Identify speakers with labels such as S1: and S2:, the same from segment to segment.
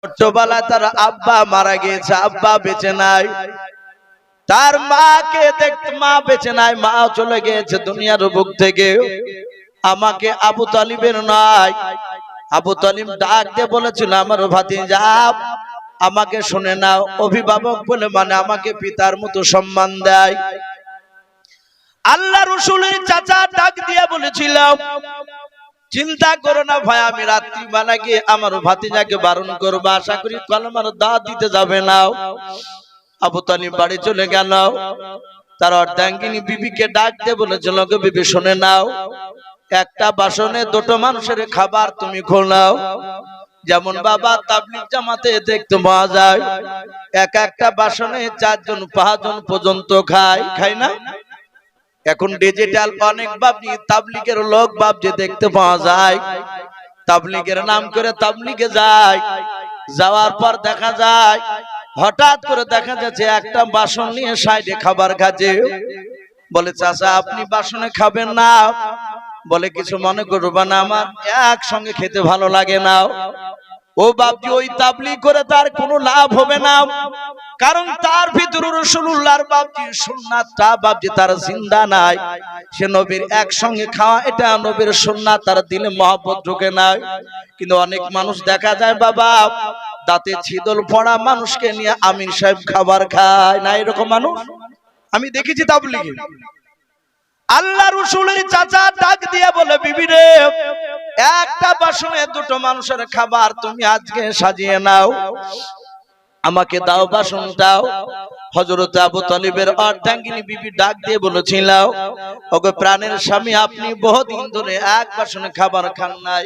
S1: ছোটবেলায় তার আব্বা মারা গিয়েছে, আব্বা বেঁচে নাই। তার মাকে দেখতে, মা বেঁচে নাই, মা চলে গিয়েছে দুনিয়ার বুক থেকে। আমাকে আবু তালিবের নাই, আবু তালিব ডাক দিয়ে বলেছিল, আমার ভাতিজা আমাকে শুনে নাও। অভিভাবক বলে মানে আমাকে পিতার মতো সম্মান দেয়। আল্লাহ রাসূলের চাচা ডাক দিয়ে বলেছিল, চিন্তা করো না ভাই, আমি রাত্রিবেলা গিয়ে আমার ভাতিজাকে বারণ করবো, আশা করি কলমার দাওয়াত দিতে যাবে না। আবু তালিব বাড়ি চলে গেল। তার অর্ধাঙ্গিনী বিবিকে ডাক দিয়ে বলেছিল, গো বিবি শুনে নাও, একটা বাসনে দুটো মানুষের খাবার তুমি খোলাও। যেমন বাবা তাবলীগ জামাতে দেখতে পাওয়া যায়, এক একটা বাসনে 4 জন 5 জন পর্যন্ত খায় না? এখন ডিজিটাল অনেক বাপজি তাবলীগের লোক বাপজি দেখতে পাওয়া যায়, তাবলীগের নাম করে তাবলীগে যায়, যাওয়ার পর দেখা যায় হঠাৎ করে দেখা যাচ্ছে একটা বাসন নিয়ে সাইডে খাবার খাচ্ছে। বলে, চাচা আপনি বাসনে খাবেন না? বলে, কিছু মনে করবে না, আমার একসঙ্গে খেতে ভালো লাগে না। ও বাপজি, ওই তাবলীগ করে তার কোনো লাভ হবে না, কারণ তার ভিতরে রাসূলুল্লাহর বাপজি সুন্নাতটা বাপজি তার জিন্দা নাই। সে নবীর একসঙ্গে খাওয়া, এটা নবীর সুন্নাত, তার দিলে মহব্বত ঢোকে নাই। কিন্তু অনেক মানুষ দেখা যায় বাবা দাঁতে ছিদল পড়া মানুষকে নিয়ে আমির সাহেব খাবার খায় না, এরকম মানুষ আমি দেখেছি তাবলীগে। আল্লাহ রাসূলের চাচা ডাক দিয়ে বলে, বিবি রে, একটা বাসনে দুটো মানুষের খাবার তুমি আজকে সাজিয়ে নাও, আমাকে দাও বাসনটাও। হযরত আবু তালিবের অর্ধাঙ্গিনী বিবি ডাক দিয়ে বলেছিল, ওগো প্রাণের স্বামী, আপনি বহুদিন ধরে এক বাসনে খাবার খান নাই,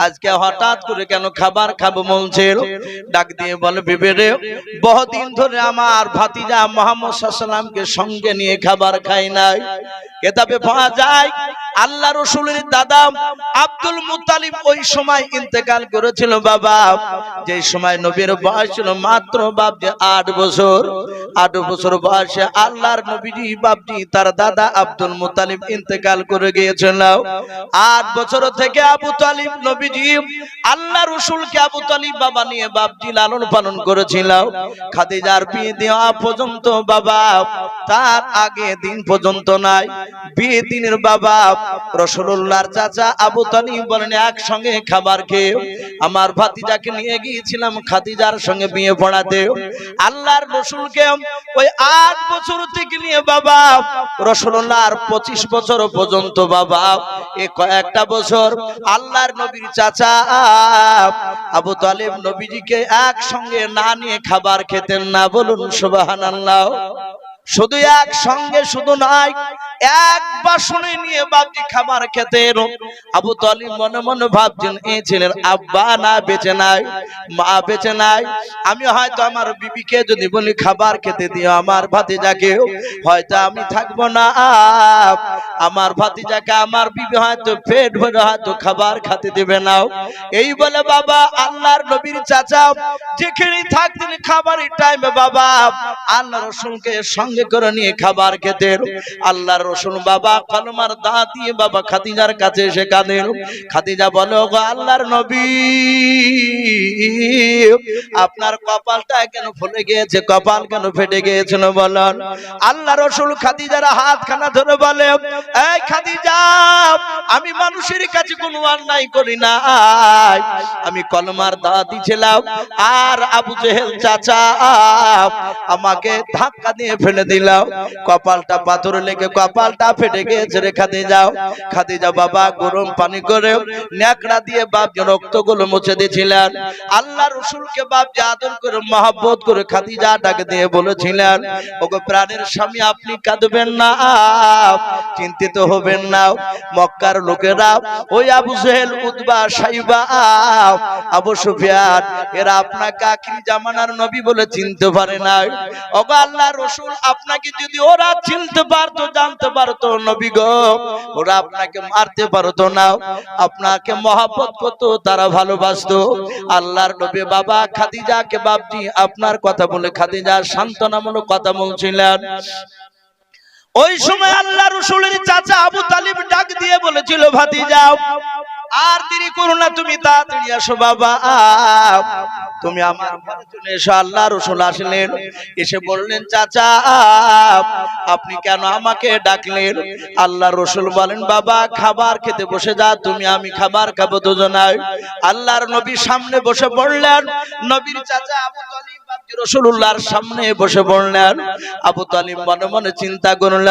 S1: আজকে হঠাৎ করে কেন খাবার খাবো বলছেন? ডাক দিয়ে বলে, বিবি রে, বহুদিন ধরে আমার ভাতিজা মুহাম্মদ সাল্লাল্লাহু আলাইহি ওয়াসাল্লামকে সঙ্গে নিয়ে খাবার খাই নাই। কিতাবে পাওয়া যায় আল্লাহ রাসূলের দাদা আব্দুল মুত্তালিব ওই সময় ইন্তেকাল করেছিল বাবা, যে সময় নবীর বয়স ছিল মাত্র বাপজি 8 বছর। 8 বছর বয়সে আল্লাহর নবীজি বাপজি তার দাদা আব্দুল মুত্তালিব ইন্তেকাল করে গিয়েছিল। 8 বছর থেকে আবু তালিব নবীজি আল্লাহ রাসূলকে আবু তালিব বাবা নিয়ে বাপজি লালন পালন করেছিল। খাদিজার বিয়ে দেওয়া পর্যন্ত বাবা, তার আগে দিন পর্যন্ত নাই, বিয়ে দিনের বাবা রাসূলুল্লাহর চাচা আবু তালিব বলেন, একসঙ্গে খাবার খেয়ে আমার ভাতিজাকে নিয়ে গিয়েছিলাম খাদিজার সঙ্গে বিয়ে পড়াতে। আল্লাহর রাসূলকে ওই 8 বছর থেকে নিয়ে বাবা রাসূলুল্লাহর 25 বছর পর্যন্ত বাবা, এই কয়েকটা বছর আল্লাহর নবীর চাচা আবু তালিব নবীজিকে একসঙ্গে না নিয়ে খাবার খেতেন না। বলুন সুবহানাল্লাহ। শুধু একসঙ্গে শুধু নয়, এক বাসনে নিয়ে বাপজি খাবার খেতেন। আবু তালিব মনে মনে ভাবছেন, এই ছেলের আব্বা না বেঁচে নাই, মা বেঁচে নাই, আমি হয়তো আমার বিবিকে যদি বলি খাবার খেতে দিও আমার ভাতিজাকে, হয়তো আমি থাকবো না, আমার ভাতিজাকে আমার বিবি হয়তো পেট ভরে হয়তো খাবার খেতে দেবে না। এই বলে বাবা আল্লাহর নবীর চাচা যেখানে থাকতেন খাবারের টাইমে বাবা আল্লাহ রাসূলকে সঙ্গে করে নিয়ে খাবার খেতেন। আল্লাহর রাসূল বাবা কলমার দাঁত দিয়ে বাবা খাদিজার কাছে এসে কাঁদেন। খাদিজা বলে, ওগো আল্লাহর নবী, আপনার কপালটা কেন ফুলে গিয়েছে, কপাল কেন ফেটে গিয়েছিল বলেন? আল্লাহ রাসূল খাদিজার হাতখানা ধরে বলে, এই খাদিজা, আমি মানুষের কাছে কোনো অন্যায় করি না, আমি কলমার দাঁত দিয়েছিলাম, আর আবু জেহেল চাচা আমাকে ধাক্কা দিয়ে ফেলে দিলাম, কপালটা পাথর লেগে কপালটা ফেটে গিয়েছে রে খাদিজা। খাদিজা বাবা গরম পানি করে ন্যাকড়া দিয়ে বাপ রক্তগুলো মুছে দিয়েছিলেন। আল্লাহ রাসূলকে বাপ আদর করে মহব্বত করে খাদিজা ডাক দিয়ে বলেছিলেন, ওগো প্রাণের স্বামী, আপনি কাঁদবেন না, চিন্তিত হবেন না। মক্কার লোকেরা ওই আবু জেহেল, উতবা, সাইবা, আবু সুফিয়ান, এরা আপনাকে আখিরি জামানার নবী বলে চিনতে পারে না। ওগো আল্লাহর রাসূল, আপনাকে যদি ওরা চিনতে পারতো, জানতে পারতো নবী গো, ওরা আপনাকে মারতে পারতো না, আপনাকে মহব্বত করতো, তারা ভালোবাসতো। আল্লাহর নবী বাবা খাদিজাকে বাপজি আপনার কথা বলে খাদিজা সান্ত্বনামূলক কথা বলছিলেন। ওই সময় আল্লাহ রাসূলের চাচা আবু তালিব ডাক দিয়ে বলেছিল, ভাতিজা, আর দেরি করো না, তুমি তাড়াতাড়ি আসো বাবা, তুমি আমার ঘরে চলে এসো। আল্লাহ রাসূল আসলেন, এসে বললেন চাচা আপনি কেন আমাকে ডাকলেন? আল্লাহ রাসূল বলেন বাবা খাবার খেতে বসে যা, তুমি আমি খাবার খাবো দুজনায়। আল্লাহর নবী সামনে বসে পড়লেন, নবীর চাচা আবু তালিব রাসূলুল্লাহর সামনে বসে পড়লেন। আবু তালিব মনে মনে চিন্তা করল,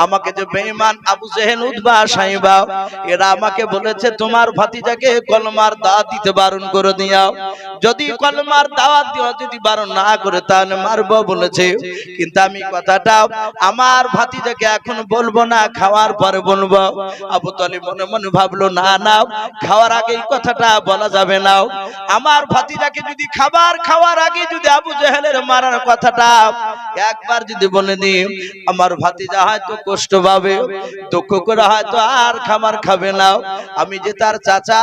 S1: আমাকে যে বেঈমান আবু জেহেল উতবা সাইবা এরা আমাকে বলেছে তোমার ভাতিজাকে কলমার দাওয়াত দিতে বারণ করে দিও, যদি কলমার দাওয়াত দিও যদি বারণ না করে তাহলে মারবো বলেছে। কিন্তু আমি কথাটা আমার ভাতিজাকে এখন বলবো না, খাওয়ার পরে বলবো। আবু তালিব মনে মনে ভাবলো না না, খাওয়ার আগে এই কথাটা বলা যাবে না। আমার ভাতিজাকে যদি খাওয়ার আগে যদি আবু জেহেলের মারার কথাটা একবার যদি বলে দিই, আমার ভাতিজা হয়তো কষ্ট পাবে, দুঃখ করে হয়তো আর খাবার খাবে না। আমি যে তার চাচা,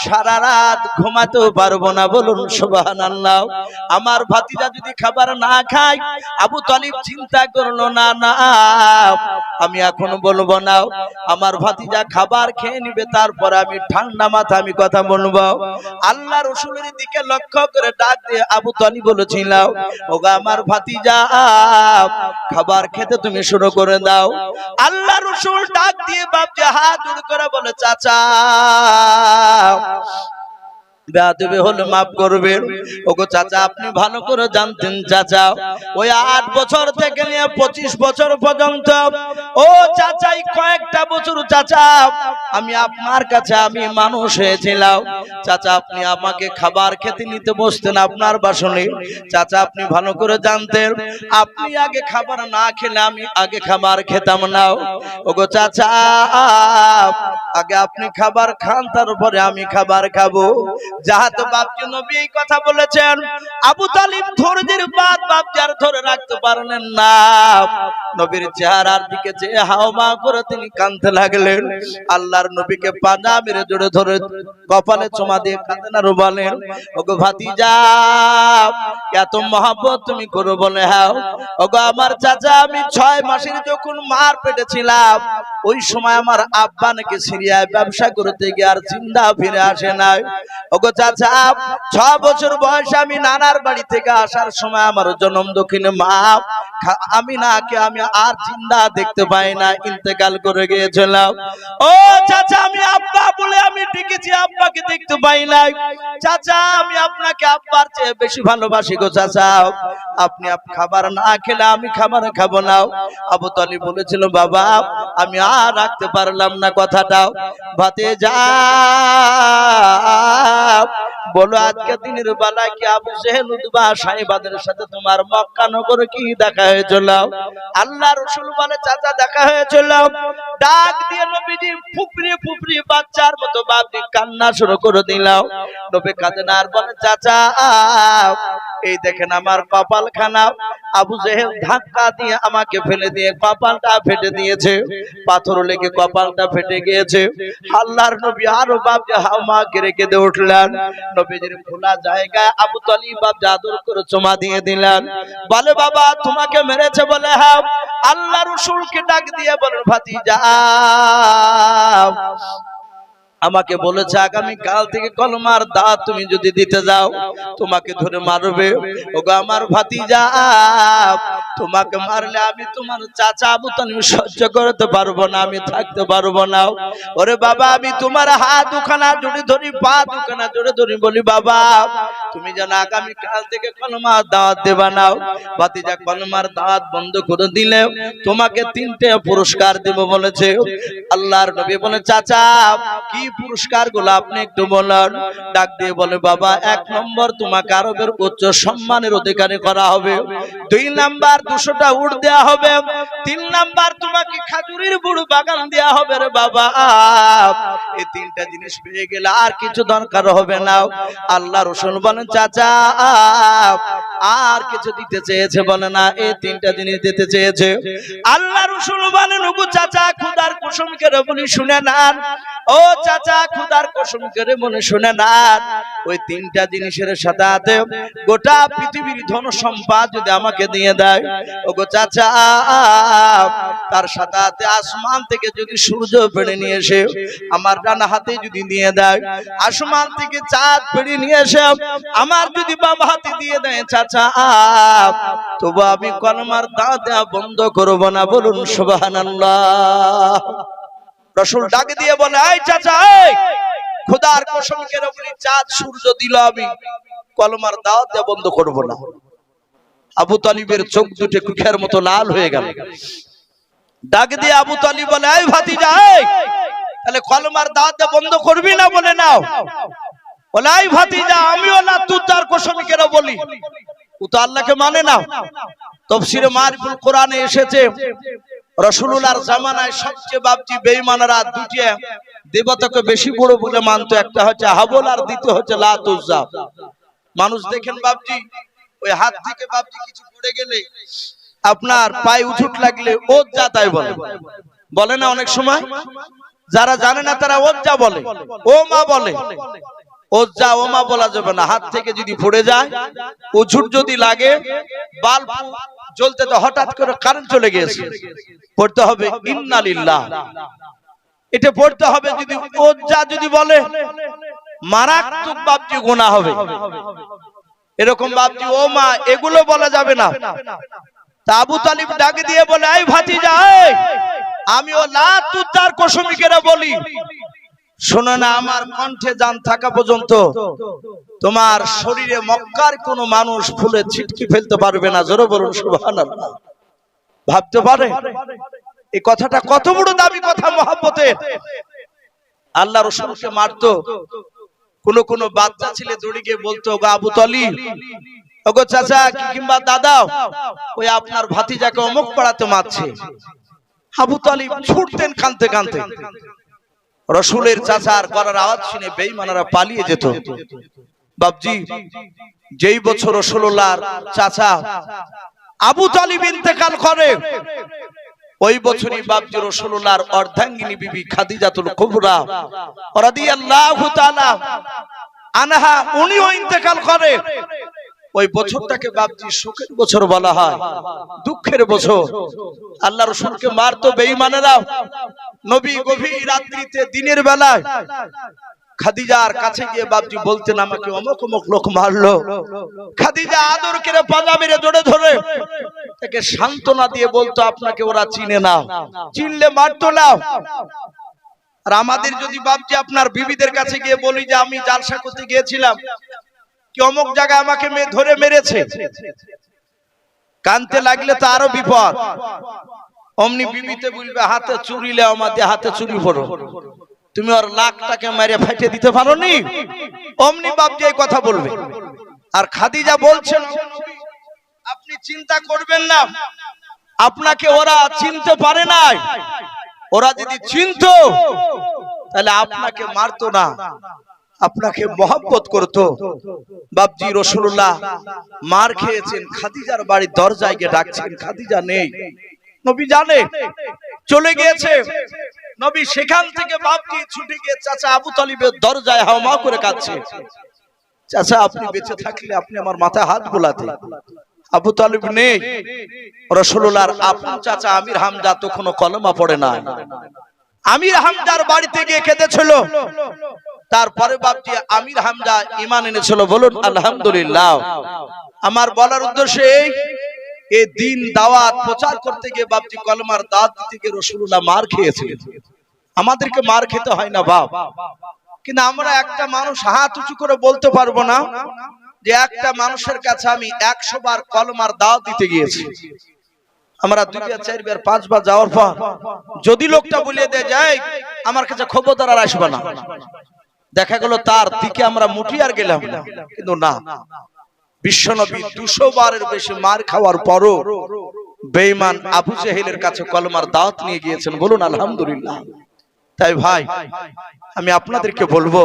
S1: সারা রাত ঘুমাতেও পারবো না, বলুন সুবহানাল্লাহ। আমার ভাতিজা যদি খাবার না খায়, আবু তালিব চিন্তা করলো না না আমি এখন বলবো না, আমার ভাতিজা খাবার খেয়ে নিবে, তারপর আমি ঠান্ডা মাথা আমি কথা বলবো। আল্লাহ রাসূলের দিকে লক্ষ্য করে ডাক দিয়ে আবু তালিব বলেছিল, ওগো আমার ভাতিজা খাবার খেতে তুমি শুরু করে দাও। আল্লাহ রাসূল ডাক দিয়ে বাপজি হাত জোড় করে বলে চাচা বেয়াদবি হলে মাফ করবেন। ওগো চাচা আপনি ভালো করে জানতেন চাচা, ওই 8 বছর থেকে নিয়ে 25 বছর পর্যন্ত ও চাচাই কয়েকটা বছর চাচা আমি আপনার কাছে আমি মানুষ হয়েছিলাম। চাচা আপনি আমাকে খাবার খেতে নিতে বসতেন আপনার বাসনে, চাচা আপনি ভালো করে জানতেন আপনি আগে খাবার না খেলে আমি আগে খাবার খেতাম না। ওগো চাচা আগে আপনি খাবার খান তারপরে আমি খাবার খাবো। যাহাতে বাপজি নবী এই কথা বলেছেন, আবু তালিব ধৈর্যের বাদ বাপজি আর ধরে রাখতে পারলেন না, নবীর চেহারার দিকে যে হাওমা করে তিনি কাঁদতে লাগলেন। আল্লাহর নবীকে পাজা মেরে জোরে ধরে কপালে চুমা দিয়ে কাঁদেন আর বলেন, ওগো ভাতিজা এত মহব্বত তুমি করো বলে? হ্যাঁ। ওগো আমার চাচা আমি 6 মাসের যখন মার পেটে ছিলাম ওই সময় আমার আব্বা নাকি সিরিয়ায় ব্যবসা করতে গিয়ে আর জিন্দা ফিরে আসে নাই। ওগো চাচা 6 বছর বয়সে আমি নানার বাড়ি থেকে আসার সময় আমার জন্ম দক্ষিণে মা আমি নাকে আমি আর জিন্দা দেখতে পাই না, ইন্তেকাল করে গিয়েছিলাম। ও চাচা আমি আব্বা বলে আমি ডেকেছি, আব্বাকে দেখতে পাই নাই। চাচা আমি আপনাকে আব্বার চেয়ে বেশি ভালোবাসি গো চাচা, আপনি খাবার না খেলে আমি খাবার খাবো না। আবু তালিব বলেছিল বাবা আমি আর রাখতে পারলাম না কথাটা, ভাতিজা বলো আজকে দিনের বেলায় কি আবু জেহেল উতবা সাইবাদের সাথে তোমার মক্কা নগরে কি দেখা হয়েছিল? আল্লাহ রাসূল বলে চাচা দেখা হয়েছিল। ডাক দিয়ে নবীজি ফুপড়ি ফুপড়ি বাচ্চার মতো বাপজি কান্না শুরু করে দিল। নবী কাঁদেন আর বলে চাচা এই দেখেন আমার কপালখানা আবু জেহেল ধাক্কা দিয়ে আমাকে ফেলে দিয়ে কপালটা ফেটে দিয়েছে, পাথর লেগে কপালটা ফেটে গিয়েছে। আল্লাহর নবী আরো বাপজি হাওমা কেড়ে কেঁদে উঠলেন। নবীজির খোলা জায়গায় আবু তালিব বাপ আদর করে চুমা দিয়ে দিলেন। বলে বাবা তোমাকে মেরেছে বলে? হ্যাঁ। আল্লাহ রাসূলকে ডাক দিয়ে বলেন ভাতিজা আমাকে বলেছে আগামী কাল থেকে কলমার দাওয়াত তুমি যদি দিতে যাও তোমাকে ধরে মারবে। ওগো আমার ভাতিজা তোমাকে মারলে আমি তোমার চাচা আবু তালিব সহ্য করতে পারবো না, আমি থাকতে পারবো না। ওরে বাবা আমি তোমার হাত দুখানা জড়ে ধরি, পা দুখানা জড়ে ধরি, বলি বাবা তুমি যেন আগামী কাল থেকে কলমার দাওয়াত দেবা না। ভাতিজা কলমার দাওয়াত বন্ধ করে দিলে তোমাকে 3টে পুরস্কার দেব বলেছে। আল্লাহর নবী বলে চাচা কি পুরস্কার গুলো আপনি একটু বলেন। ডাক দিয়ে বলে বাবা 1 নম্বর তোমাকে আরবের উচ্চ সম্মানের অধিকারী করা হবে, 2 নাম্বার 200টা উট দেয়া হবে, 3 নাম্বার তোমাকে খাজুরের বুড় বাগান দেয়া হবে। রে বাবা এই 3টা জিনিস পেয়ে গেলে আর কিছু দরকার হবে না। আল্লাহ রাসূল বলেন চাচা আর কিছু দিতে চেয়েছে বলে না, এই 3টা জিনিস দিতে চেয়েছে। আল্লাহ রাসূল বলেন ওগো চাচা খোদার কসম করে বলি শুনে নেন, ও চাচা খুদার কসম করে মনে শুনে না, ওই তিনটা জিনিসের সাথে গোটা পৃথিবীর ধন সম্পদ যদি আমাকে দিয়ে দেয়, ও গো চাচা তার সাথে আসমান থেকে যদি সূর্য পেড়ে নিয়ে এসে আমার ডান হাতে যদি দিয়ে দেয়, আসমান থেকে চাঁদ পেড়ে নিয়ে এসে আমার যদি বাম হাতে দিয়ে দেয় চাচা, তবু আমি কলমার দাওয়াত দেওয়া বন্ধ করব না। বলুন সুবহানাল্লাহ। রাসূল ডাক দিয়ে বলে, এই চাচা, এই খোদার কসম করে বলি, চাঁদ সূর্য দিল, আমি কলমার দাওয়াত দেওয়া বন্ধ করব না। আবু তালিবের চোখ দুটো কুখের মতো লাল হয়ে গেল। ডাক দিয়ে আবু তালিব বলে, এই ভাতিজা, এই তাহলে কলমার দাওয়াত দেওয়া বন্ধ করবি না? বলে নাও। বলে, এই ভাতিজা, আমিও না তুই তার কসম করে বলি, ও তো আল্লাহকে মানে না। তাফসীরে মারিফুল কোরআনে এসেছে, রাসূলুল্লাহর জামানায় সবচেয়ে বাপজি বেঈমানরা দুটি দেবতাকে বেশি বড় বলে মানতো, একটা হচ্ছে হাবল আর দ্বিতীয় হচ্ছে লাত উজ্জা। মানুষ দেখেন বাপজি, ওই হাত থেকে বাপজি কিছু পড়ে গেলে আপনার পায়ে উঠুট লাগলে ওজ্জা তাই বলে, বলে না অনেক সময়? যারা জানে না তারা ওজ্জা বলে, ও মা বলে। ওজ্জা ও মা বলা যাবে না। হাত থেকে যদি পড়ে যায়, উঠুট যদি লাগে, বাল্ব জ্বলতে তো হঠাৎ করে কারেন্ট চলে গিয়েছে, পড়তে হবে ইন্না লিল্লাহ, এটা পড়তে হবে। যদি ওজ্জা যদি বলে, মারাত্মক বাপজি গুনাহ হবে। এরকম বাপজি ও মা এগুলো বলা যাবে না। তা আবু তালিব ডাক দিয়ে বলে, এই ভাতিজা, এই আমি ও লাত তার কসম করে বলি, শোনো না, আমার কণ্ঠে জান থাকা পর্যন্ত তোমার শরীরে মক্কার কোন মানুষ ফুলে ছিটকে ফেলতে পারবে না। জোরে বলুন সুবহানাল্লাহ। ভাবতে পারে এই কথাটা কত বড় দামি কথা মহব্বতের। আল্লাহ রাসূলকে মারতো, কোন বাচ্চা ছেলে দৌড়ে গিয়ে বলতো, গো আবু তালিব, ওগো চাচা কিংবা দাদা, ওই আপনার ভাতিজাকে অমুক পাড়াতে মারছে। আবু তালিব ছুটতেন কাঁদতে কাঁদতে। রাসূলের চাচার গলার আওয়াজ শুনে বেঈমানরা পালিয়ে যেত। বাপজি যেই বছর রাসূলুল্লাহর চাচা আবু তালিব ইন্তেকাল করে, ওই বছরই বাপজি রাসূলুল্লাহর অর্ধাঙ্গিনী বিবি খাদিজাতুল কুবরা রাদিয়াল্লাহু তাআলা আনহা, উনিও ইন্তেকাল করে। ওই বছরটাকে বাপজি শোকের বছর বলা হয়, দুঃখের বছর। আল্লাহ রাসূলকে মারতো বেঈমানেরা। নবী গভীর রাত্রিতে দিনের বেলায় খাদিজার কাছে গিয়ে বাপজি বলতেন, আমাকে অমুক অমুক লোক মারলো। খাদিজা আদর করে পাজা মেরে জড়ে ধরে তাকে সান্ত্বনা দিয়ে বলতো, আপনাকে ওরা চিনে না, চিনলে মারতো না। আর আমাদের যদি বাপজি আপনার বিবিদের কাছে গিয়ে বলি যে আমি জালসা করতে গিয়েছিলাম, কি অমুক জায়গায় আমাকে ধরে মেরেছে, কানতে লাগলে তো আরো বিপদ। অমনি বিবিতে বলবে, হাতে চুরি লে, আমাদের হাতে চুরি পড়ো, তুমি ওর লাখটাকে মেরে ফেটে দিতে পারো নি। অমনি বাপজি এই কথা বলবে। আর খাদিজা বলছেন, আপনি চিন্তা করবেন না, আপনাকে ওরা চিনতে পারে নাই। ওরা যদি চিনতো তাহলে আপনাকে মারতো না, আপনাকে মহব্বত করতো। বাপজি রাসূলুল্লাহ মার খেয়েছেন, খাদিজার বাড়ির দরজায় গিয়ে ডাকছেন, খাদিজা নেই। নবী জানে চলে গিয়েছে। নবী সেখান থেকে বাপজি ছুটে গিয়ে চাচা আবু তালিবের দরজায় হাওমা করে কাঁদছে, চাচা আপনি বেঁচে থাকলে আপনি আমার মাথায় হাত বোলাতেন। আবু তালিব নেই। রাসূলুল্লাহর আপন চাচা আমির হামজা তখনও কলমা পড়ে না। আমির হামজার বাড়িতে গিয়ে কেঁদেছিল। তারপরে বাপজি আমির হামজা ঈমান এনেছিল। বলুন আলহামদুলিল্লাহ। আমার বলার উদ্দেশ্য এই দিন দাওয়াত প্রচার করতে গিয়ে বাপজি কলমার দাওয়াত দিতে গিয়ে রাসূলুল্লাহ মার খেয়েছিলেন। আমাদেরকে মার খেতে হয় না বাপ, কিন্তু আমরা একটা মানুষ হাত উঁচু করে বলতে পারবো না যে একটা মানুষের কাছে আমি 100 বার কলমার দাওয়াত দিতে গিয়েছি। আমরা 2 বার 4 বার 5 বার যাওয়ার পর যদি লোকটা বলে দেয় যাই আমার কাছে খবরদার আর আসবে না, দেখা গেল তার দিকে আমরা মুঠি আর গেলাম না। কিন্তু না, বিশ্বনবী 200 বারের বেশি মার খাওয়ার পরও বেঈমান আবু জেহেলের কাছে কলমার দাওয়াত নিয়ে গিয়েছেন। বলুন আলহামদুলিল্লাহ। তাই ভাই আমি আপনাদেরকে বলবো,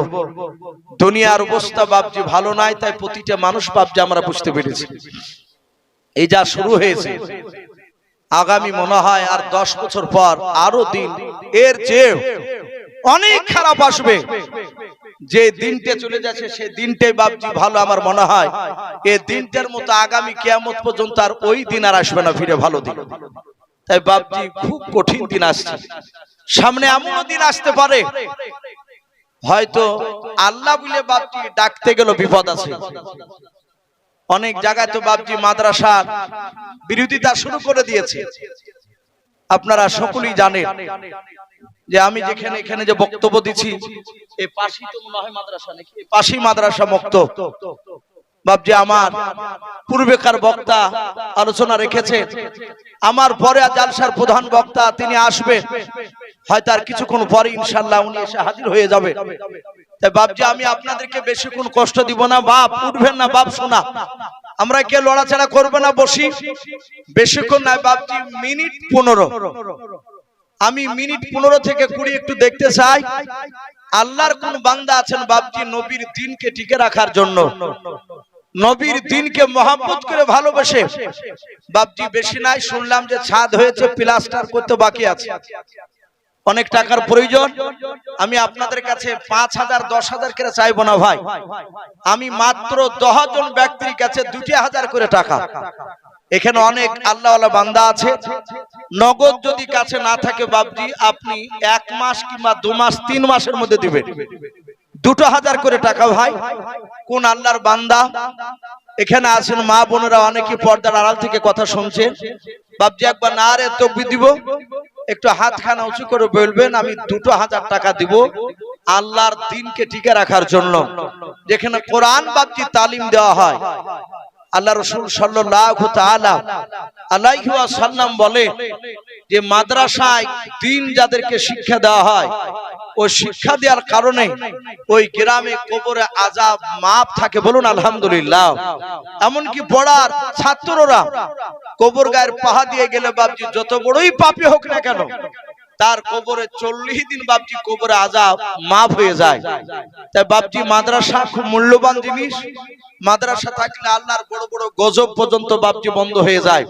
S1: দুনিয়ার অবস্থা বাপজি ভালো নাই, তাই প্রতিটা মানুষ বাপজি আমরা বুঝতে পেরেছি। এই যা শুরু হয়েছে, আগামী মনে হয় আর 10 বছর পর আরো দিন এর চেয়ে অনেক খারাপ আসবে। যে দিনটা চলে যাচ্ছে সেই দিনটাই বাপজি ভালো আমার মনে হয়। এই দিনটার মতো আগামী কিয়ামত পর্যন্ত আর ওই দিন আর আসবে না ফিরে ভালো দিন। তাই বাপজি খুব কঠিন দিন আসছে, সামনে এমনও দিন আসতে পারে হয়তো আল্লাহ বলে বাপজি ডাকতে গেল বিপদ আছে। অনেক জায়গায় তো বাপজি মাদ্রাসা বিরোধিতা শুরু করে দিয়েছে। আপনারা সকলেই জানেন যে আমি যেখানে এখানে যে বক্তব্য দিচ্ছি এই পাশেই তো মনে হয় মাদ্রাসা, নাকি এই পাশেই মাদ্রাসা মুক্ত। বাপজি আমার পূর্বেকার বক্তা আলোচনা রেখেছে, আমার পরে জালসার প্রধান বক্তা তিনি আসবেন, হয়তো আর কিছুক্ষণ পরে ইনশাআল্লাহ উনি এসে হাজির হয়ে যাবে। তাই বাপজি আমি আপনাদেরকে বেশিক্ষণ কষ্ট দিব না, বাপ উঠবেন না, বাপ শোনা আমরা কে লড়াচড়া করবে না, বসি বেশিক্ষণ নাই বাপজি, মিনিট 15। আমি মিনিট 15 থেকে 20 একটু দেখতে চাই আল্লাহর কোন বান্দা আছেন বাপজি নবীর দিনকে টিকে রাখার জন্য, নবীর দিনকে মহব্বত করে ভালোবাসে। বাপজি বেশি নাই, শুনলাম যে ছাদ হয়েছে, প্লাস্টার করতে বাকি আছে, অনেক টাকার প্রয়োজন। আমি আপনাদের কাছে 5,000 10,000 করে চাইবো না ভাই, আমি মাত্র 10 জন ব্যক্তির কাছে 2,000 করে টাকা। এখানে অনেক আল্লাহওয়ালা বান্দা আছে, নগদ যদি কাছে না থাকে বাপজি আপনি 1 মাস কিংবা 2 মাস 3 মাসের মধ্যে দিবেন 2,000 করে টাকা। ভাই কোন আল্লাহর বান্দা এখানে আছেন, মা বোনেরা অনেকে পর্দার আড়াল থেকে কথা শুনছেন, বাপজি একবার নারে তাকবীর দিব, একটু হাতখানা উঁচু করে বলবেন আমি 2,000 টাকা দিব আল্লাহর দিনকে টিকে রাখার জন্য। যেখানে কোরআন বাপজি তালিম দেওয়া হয়, আল্লাহ রাসূল সাল্লাল্লাহু তাআলা আলাইহি ওয়াসাল্লাম বলে যে মাদ্রাসায় দিন যাদেরকে শিক্ষা দেওয়া হয় ওই শিক্ষা দেওয়ার কারণে ওই গ্রামে কবরে আযাব মাফ থাকে, বলুন আলহামদুলিল্লাহ। এমনকি পড়ার ছাত্ররা কবর গায়ের পাহা দিয়ে গেলে বাপজি যত বড়ই পাপী হোক না কেন তার কবরে 40 দিন বাপজি কবরে আযাব মাফ হয়ে যায়। তাই বাপজি মাদ্রাসা খুব মূল্যবান জিনিস, মাদ্রাসা থাকলে আল্লাহর বড় বড় গজব পর্যন্ত বাপজি বন্ধ হয়ে যায়।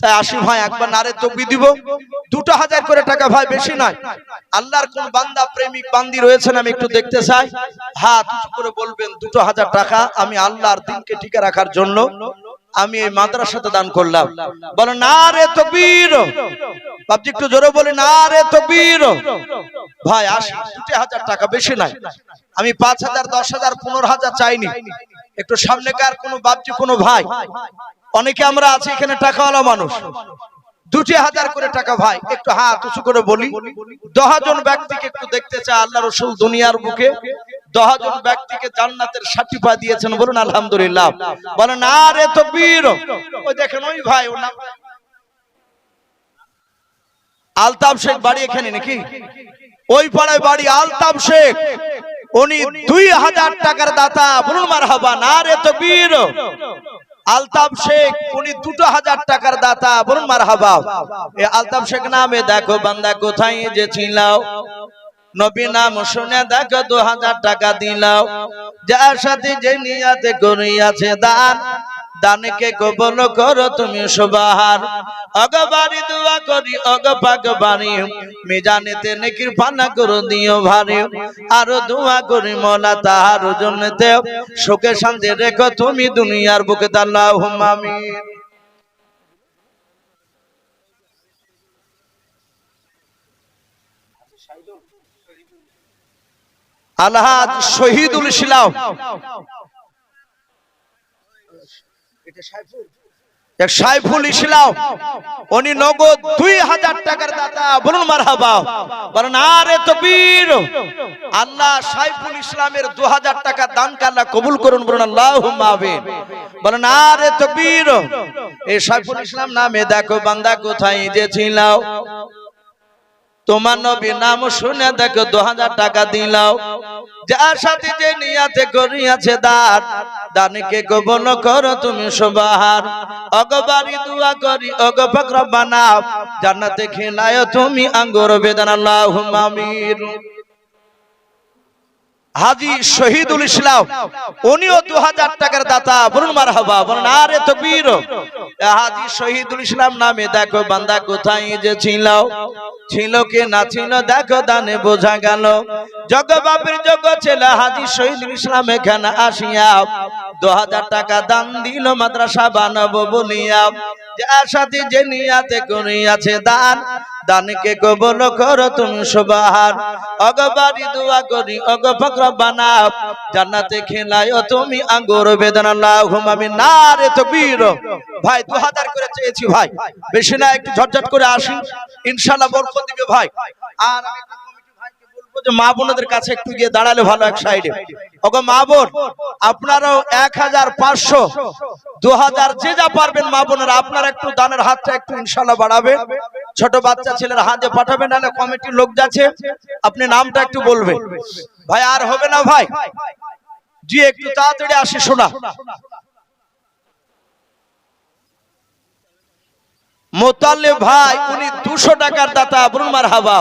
S1: তাই আসি ভাই একবার নারে তাকবীর দিব, 2,000 করে টাকা ভাই বেশি নয়। আল্লাহর কোন বান্দা প্রেমিক বান্দি রয়েছেন আমি একটু দেখতে চাই, হাত উঁচু করে বলবেন 2,000 টাকা আমি আল্লাহর দিনকে টিকে রাখার জন্য আমি এই মাদ্রাসাতে দান করলাম। বলো নারে তাকবীর, বাপজি একটু জোরে বলি নারে তাকবীর। ভাই আসি 2,000 টাকা বেশি নাই, আমি 5,000 10,000 15,000 চাইনি। একটু সামনেকার কোন বাপজি কোন ভাই, অনেকে আমরা আছি এখানে টাকাওয়ালা মানুষ, 2,000 করে টাকা ভাই একটু হাত উঁচু করে বলি। 10 জন ব্যক্তিকে একটু দেখতে চাই, আল্লাহ রাসূল দুনিয়ার বুকে 10 জন ব্যক্তিকে জান্নাতের সার্টিফিকেট দিয়েছেন, বলুন আলহামদুলিল্লাহ। বলেন নারে তাকবীর। ওই দেখেন ওই ভাই ওর নাম আলতাফ শেখ, বাড়ি এখানে নাকি ওই পাড়ায় বাড়ি আলতাফ শেখ, উনি 2,000 টাকার দাতা, বলুন মারহাবা নারে তাকবীর। আলতাফ শেখ উনি 2,000 টাকার দাতা, বলুন মারহাবা। এই আলতাফ শেখ নামে দেখো বান্দা কোথায় যে ছিলাও, নবী নাম শুনে দেখো 2,000 টাকা দিলাও, যার সাথে যে নিয়াতে করিয়াছে দান দানকে কবুল করো তুমি সুবহান। অগবারি দোয়া করি অগ পাক বাড়ি মিজানেতে নেকির পানা করে দিও ভারী, আর দোয়া করি মওলা তাহার জন্নতে সুখে শান্তি রেখো তুমি দুনিয়ার বুকে, আল্লাহুম্মা আমিন। আলহাজ শহীদুল ইসলাম, সাইফুল ইসলাম, উনি নগদ 2,000 টাকার দাতা, বলুন মারহাবা। বলেন নারে তাকবীর। আল্লাহ সাইফুল ইসলামের 2,000 টাকা দানকে আল্লাহ কবুল করুন, বলুন আল্লাহুম্মা আমিন। বলেন নারে তাকবীর। এই সাইফুল ইসলাম নামে দেখো বান্দা কোথায় যে ছিলাও, তোমার নবী নাম শুনে দেখো 2,000 টাকা দিলাও, যার সাথে যে নিয়াতে করিয়াছে দান দানকে কবুল করো তুমি সুবহান। অগবারি দোয়া করি অগ পাক রব্বানা জান্নাতে খিলায়ো তুমি আঙ্গুর বেদানা, আল্লাহুম্মা আমিন। হাজী শহীদুল ইসলাম, উনিও 2000 টাকার দাতা। বলুন মারহাবা, বলুন আরে তাকবীর। হাজী শহীদুল ইসলাম নামে দেখো বান্দা কোথায় যে ছিল, ছিল কে না ছিল দেখো দানে বোঝা গেল। জগবাপের যোগ্য ছেলে হাজী শহীদুল ইসলাম এখানে আসিয়া 2000 টাকা দান দিল মাদ্রাসা বানাবো বলিয়া। যে আশাতে যে নিয়াতে করিয়াছে দান, দানকে কবুল করো তুমি সুবহান। অগবারি দোয়া করি অগ ফকর বানাও, জান্নাতে খেলায়ো তুমি আঙ্গুর বেদনা। আল্লাহুম্মা আমিন। নারে তাকবীর। ভাই 2000 করে চেয়েছি ভাই, বেশি না, একটু ঝটঝট করে আসি, ইনশাআল্লাহ বরকত দিবে ভাই। আর আমি কমিটি ভাইকে বলবো যে মা বোনদের কাছে একটু গিয়ে দাঁড়ালে ভালো এক সাইডে। ওগো মা বোন, আপনারাও 1500 2000 যে যা পারবেন মা বোনেরা, আপনারা একটু দানের হাতটা একটু ইনশাআল্লাহ বাড়াবেন। ছোট বাচ্চা ছেলের হাতে পাঠাবেন, নাহলে কমিটির লোক যাচ্ছে, আপনি নামটা একটু বলবেন ভাই। আর হবে না ভাই, জি একটু তাড়াতাড়ি আসি শোনা। মোতালেব ভাই, উনি 200 টাকার দাতা। বলুন মারহাবা,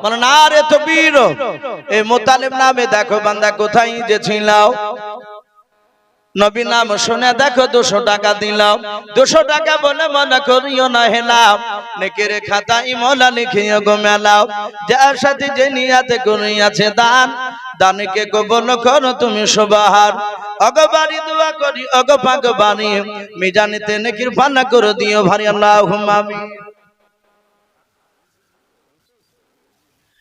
S1: বলেন আরে তাকবীর। এই মোতালেব নামে দেখো বান্দা কোথায় যে ছিল, নবী নাম শুনে দেখো 200 টাকা দিলাম। 200 টাকা বলে মনে করিও না হেলাম, নেকের খাতায় মোলা লিখিও গো মেলাও। যার সাথে যে নিয়াতে করিয়াছে দান, দানকে কবুল করো তুমি সুবহান। অগবারি দোয়া করি অগ পাক বাণী, মিজানেতে নেকির পানা করে দিও ভারী। আল্লাহুম্মা আমিন।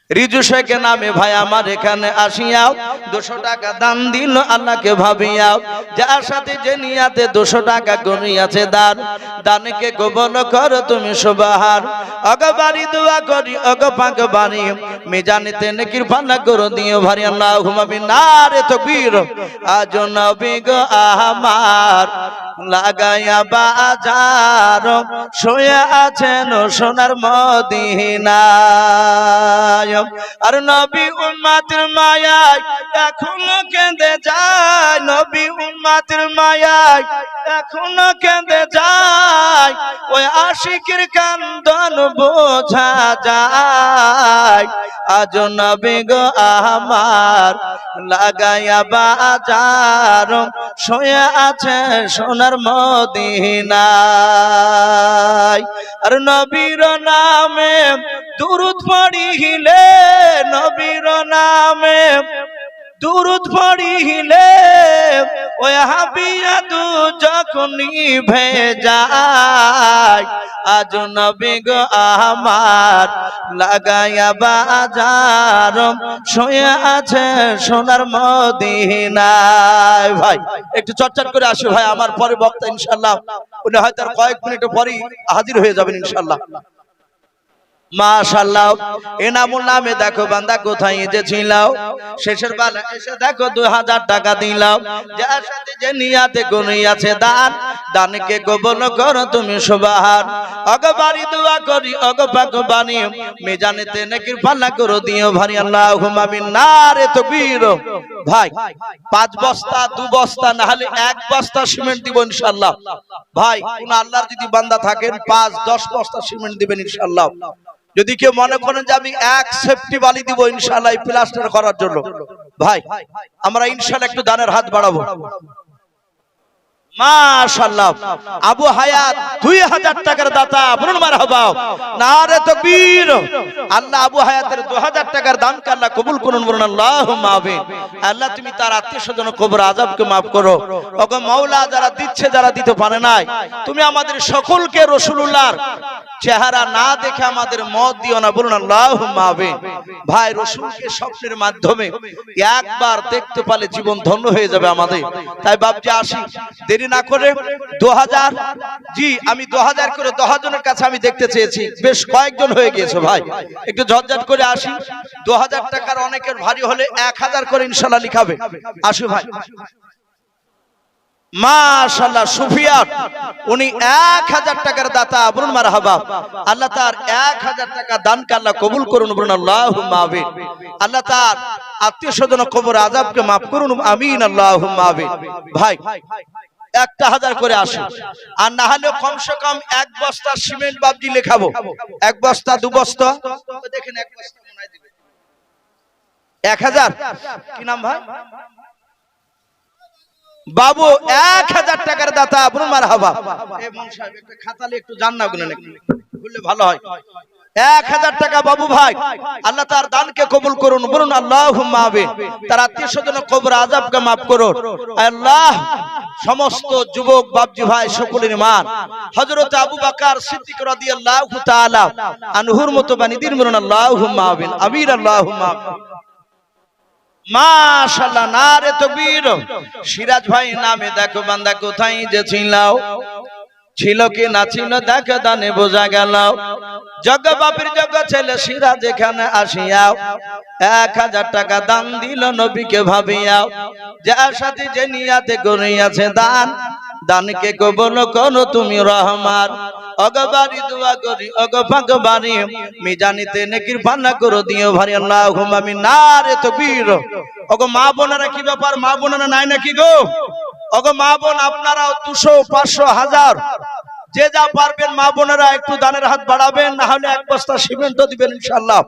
S1: রিজু শেখের নামে ভাই আমার এখানে আসিয়াও 200 টাকা দান দিল আল্লাহকে ভাবিয়াও। যার সাথে যে নিয়াতে 200 টাকা করিয়াছে দান, দানকে কবুল করো তুমি সুবহান। অগবারি দোয়া করি অগ পাক বাণী, মিজানেতে নেকির পানা করে দিও ভারী। আল্লাহুম্মা আমিন। নারে তাকবীর। আজ নবী গো আমার লাগায়া বাজার, শুয়ে আছেন সোনার মদিনায়। আর নবী উম্মতের মায়ায় এখনো কেঁদে যায়, নবী উম্মতের মায়ায় এখনো কেঁদে যায়। ওই আশিকের কান্দন বোঝা যায়। আজ নবী গো আমার লাগায়া বাজার, শুয়ে আছে সোনার মদিনায়। আর নবীর নামে দুরূদ পড়িলে, নবীর নামে দুরূদ পড়িলে, ওই হাবিয়া দু যখন নিভে যায়। আজ নবী গো আমার লাগায়া বাজার, শুয়ে আছে সোনার মদিনায়। ভাই একটু চটচট করে আসো ভাই, আমার পরে বক্তা ইনশাআল্লাহ উনি হয়তো আর কয়েক মিনিট পরেই হাজির হয়ে যাবেন ইনশাআল্লাহ। মাশাআল্লাহ। এনামুল নামে দেখো বান্দা কোথায় যে ছিল, শেষের বেলা এসে দেখো 2000 টাকা দিলাম। যার সাথে যে নিয়াতে করিয়াছে দান, দানকে কবুল করো তুমি সুবহান। অগবারি দোয়া করি অগ পাক বাণী, মিজানেতে নেকির পাল্লা করে দিও ভারী। আল্লাহুম্মা আমিন। নারে তাকবীর। ভাই 5 বস্তা 2 বস্তা না হলে 1 বস্তা সিমেন্ট দিব ইনশাআল্লাহ। ভাই কোন আল্লাহর যদি বান্দা থাকেন 5-10 বস্তা সিমেন্ট দিবেন ইনশাআল্লাহ। যদি কেউ মনে করেন যে আমি 1 সেফটি বালি দিব ইনশাআল্লাহ এই প্লাস্টার করার জন্য, ভাই আমরা ইনশাআল্লাহ একটু দানের হাত বাড়াবো। মাশাআল্লাহ। আবু হায়াত 2000 টাকার দাতা। বলুন মারহাবা, নারে তাকবীর। আল্লাহ আবু হায়াতের 2000 টাকার দানকে আল্লাহ কবুল করুন। বলুন আল্লাহুম্মা আমিন। আল্লাহ তুমি তার আত্মীয়স্বজন কবর আযাবকে maaf করো। ওগো মাওলা, যারা দিচ্ছে যারা দিতে পারে নাই, তুমি আমাদের সকলকে রাসূলুল্লাহর চেহারা না দেখে আমাদের মত দিও না। বলুন আল্লাহুম্মা আমিন। ভাই রাসূলকে স্বপ্নের মাধ্যমে একবার দেখতে পালে জীবন ধন্য হয়ে যাবে আমাদের। তাই বাপজি আসি, দেরি না করে 2000, জি আমি 2000 করে 10 জনের কাছে আমি দেখতে চেয়েছি, বেশ কয়েকজন হয়ে গিয়েছে ভাই, একটু ঝটঝট করে আসি। 2000 টাকার অনেকের ভারী হলে 1000 করে ইনশাআল্লাহ লিখাবে। আসো ভাই। মাশাআল্লাহ। সুফিয়ান উনি 1000 টাকার দাতা। বলুন মারহাবা। আল্লাহ তার 1000 টাকা দানকে আল্লাহ কবুল করুন। বলুন আল্লাহুম্মা আমিন। আল্লাহ তার আত্মীয়স্বজন কবর আযাবকে maaf করুন। আমিন আল্লাহুম্মা আমিন। ভাই 1000 করে আসে, আর না হলে কমসে কম 1 বস্তা সিমেন্ট বাবজি লেখাবো। 1 বস্তা 2 বস্তা দেখেন, 1 বস্তা মনে হয় দিবে। 1000 কি নাম ভাই? বাবু 1000 টাকার দাতা, বলুন মারহাবা। এই মন সাহেব একটা খাতালে একটু জান না গুনে বললে ভালো হয়। 1000 টাকা বাবু ভাই, আল্লাহ তার দানকে কবুল করুন, বলুন আল্লাহুম্মা আমিন। তার আত্মীয় স্বজন কবর আযাবকে মাফ করুন আল্লাহ। সমস্ত যুবক বাপজি ভাই সকলের ইমান হযরত আবু বকর সিদ্দিক রাদিয়াল্লাহু তাআলা আনহুর মতো বানিদিন, বলুন আল্লাহুম্মা আমিন। আমিন আল্লাহুম্মা আমিন। মাশাআল্লাহ, নারে তাকবীর। সিরাজ ভাই নামে দেখো বান্দা কোথায় যে ছিল কি না ছিল দেখে দানে বোঝা গেল। জগ বাপের জগ ছেলে সিরাজ এখানে আসিয়াও 1000 টাকা দান দিল নবীকে ভাবিয়াও। যার সাথে যে নিয়াতে করিয়াছে দান, দানকে কবুল করো তুমি রহমান। অগবারি দোয়া করি অগভাগবারি মিজানিতে নেকির পান্না করো দিও ভারি আল্লাহুম্মা আমিন। নারে তাকবীর। ওগো মা বোনেরা কি ব্যাপার? মা বোনেরা নাই নাকি গো? ওগো মা বোন আপনারাও 200 500 1000 যে যা পারবেন মা বোনেরা একটু দানের হাত বাড়াবেন, না হলে এক বস্তা সিমেন্টও দিবেন ইনশাআল্লাহ।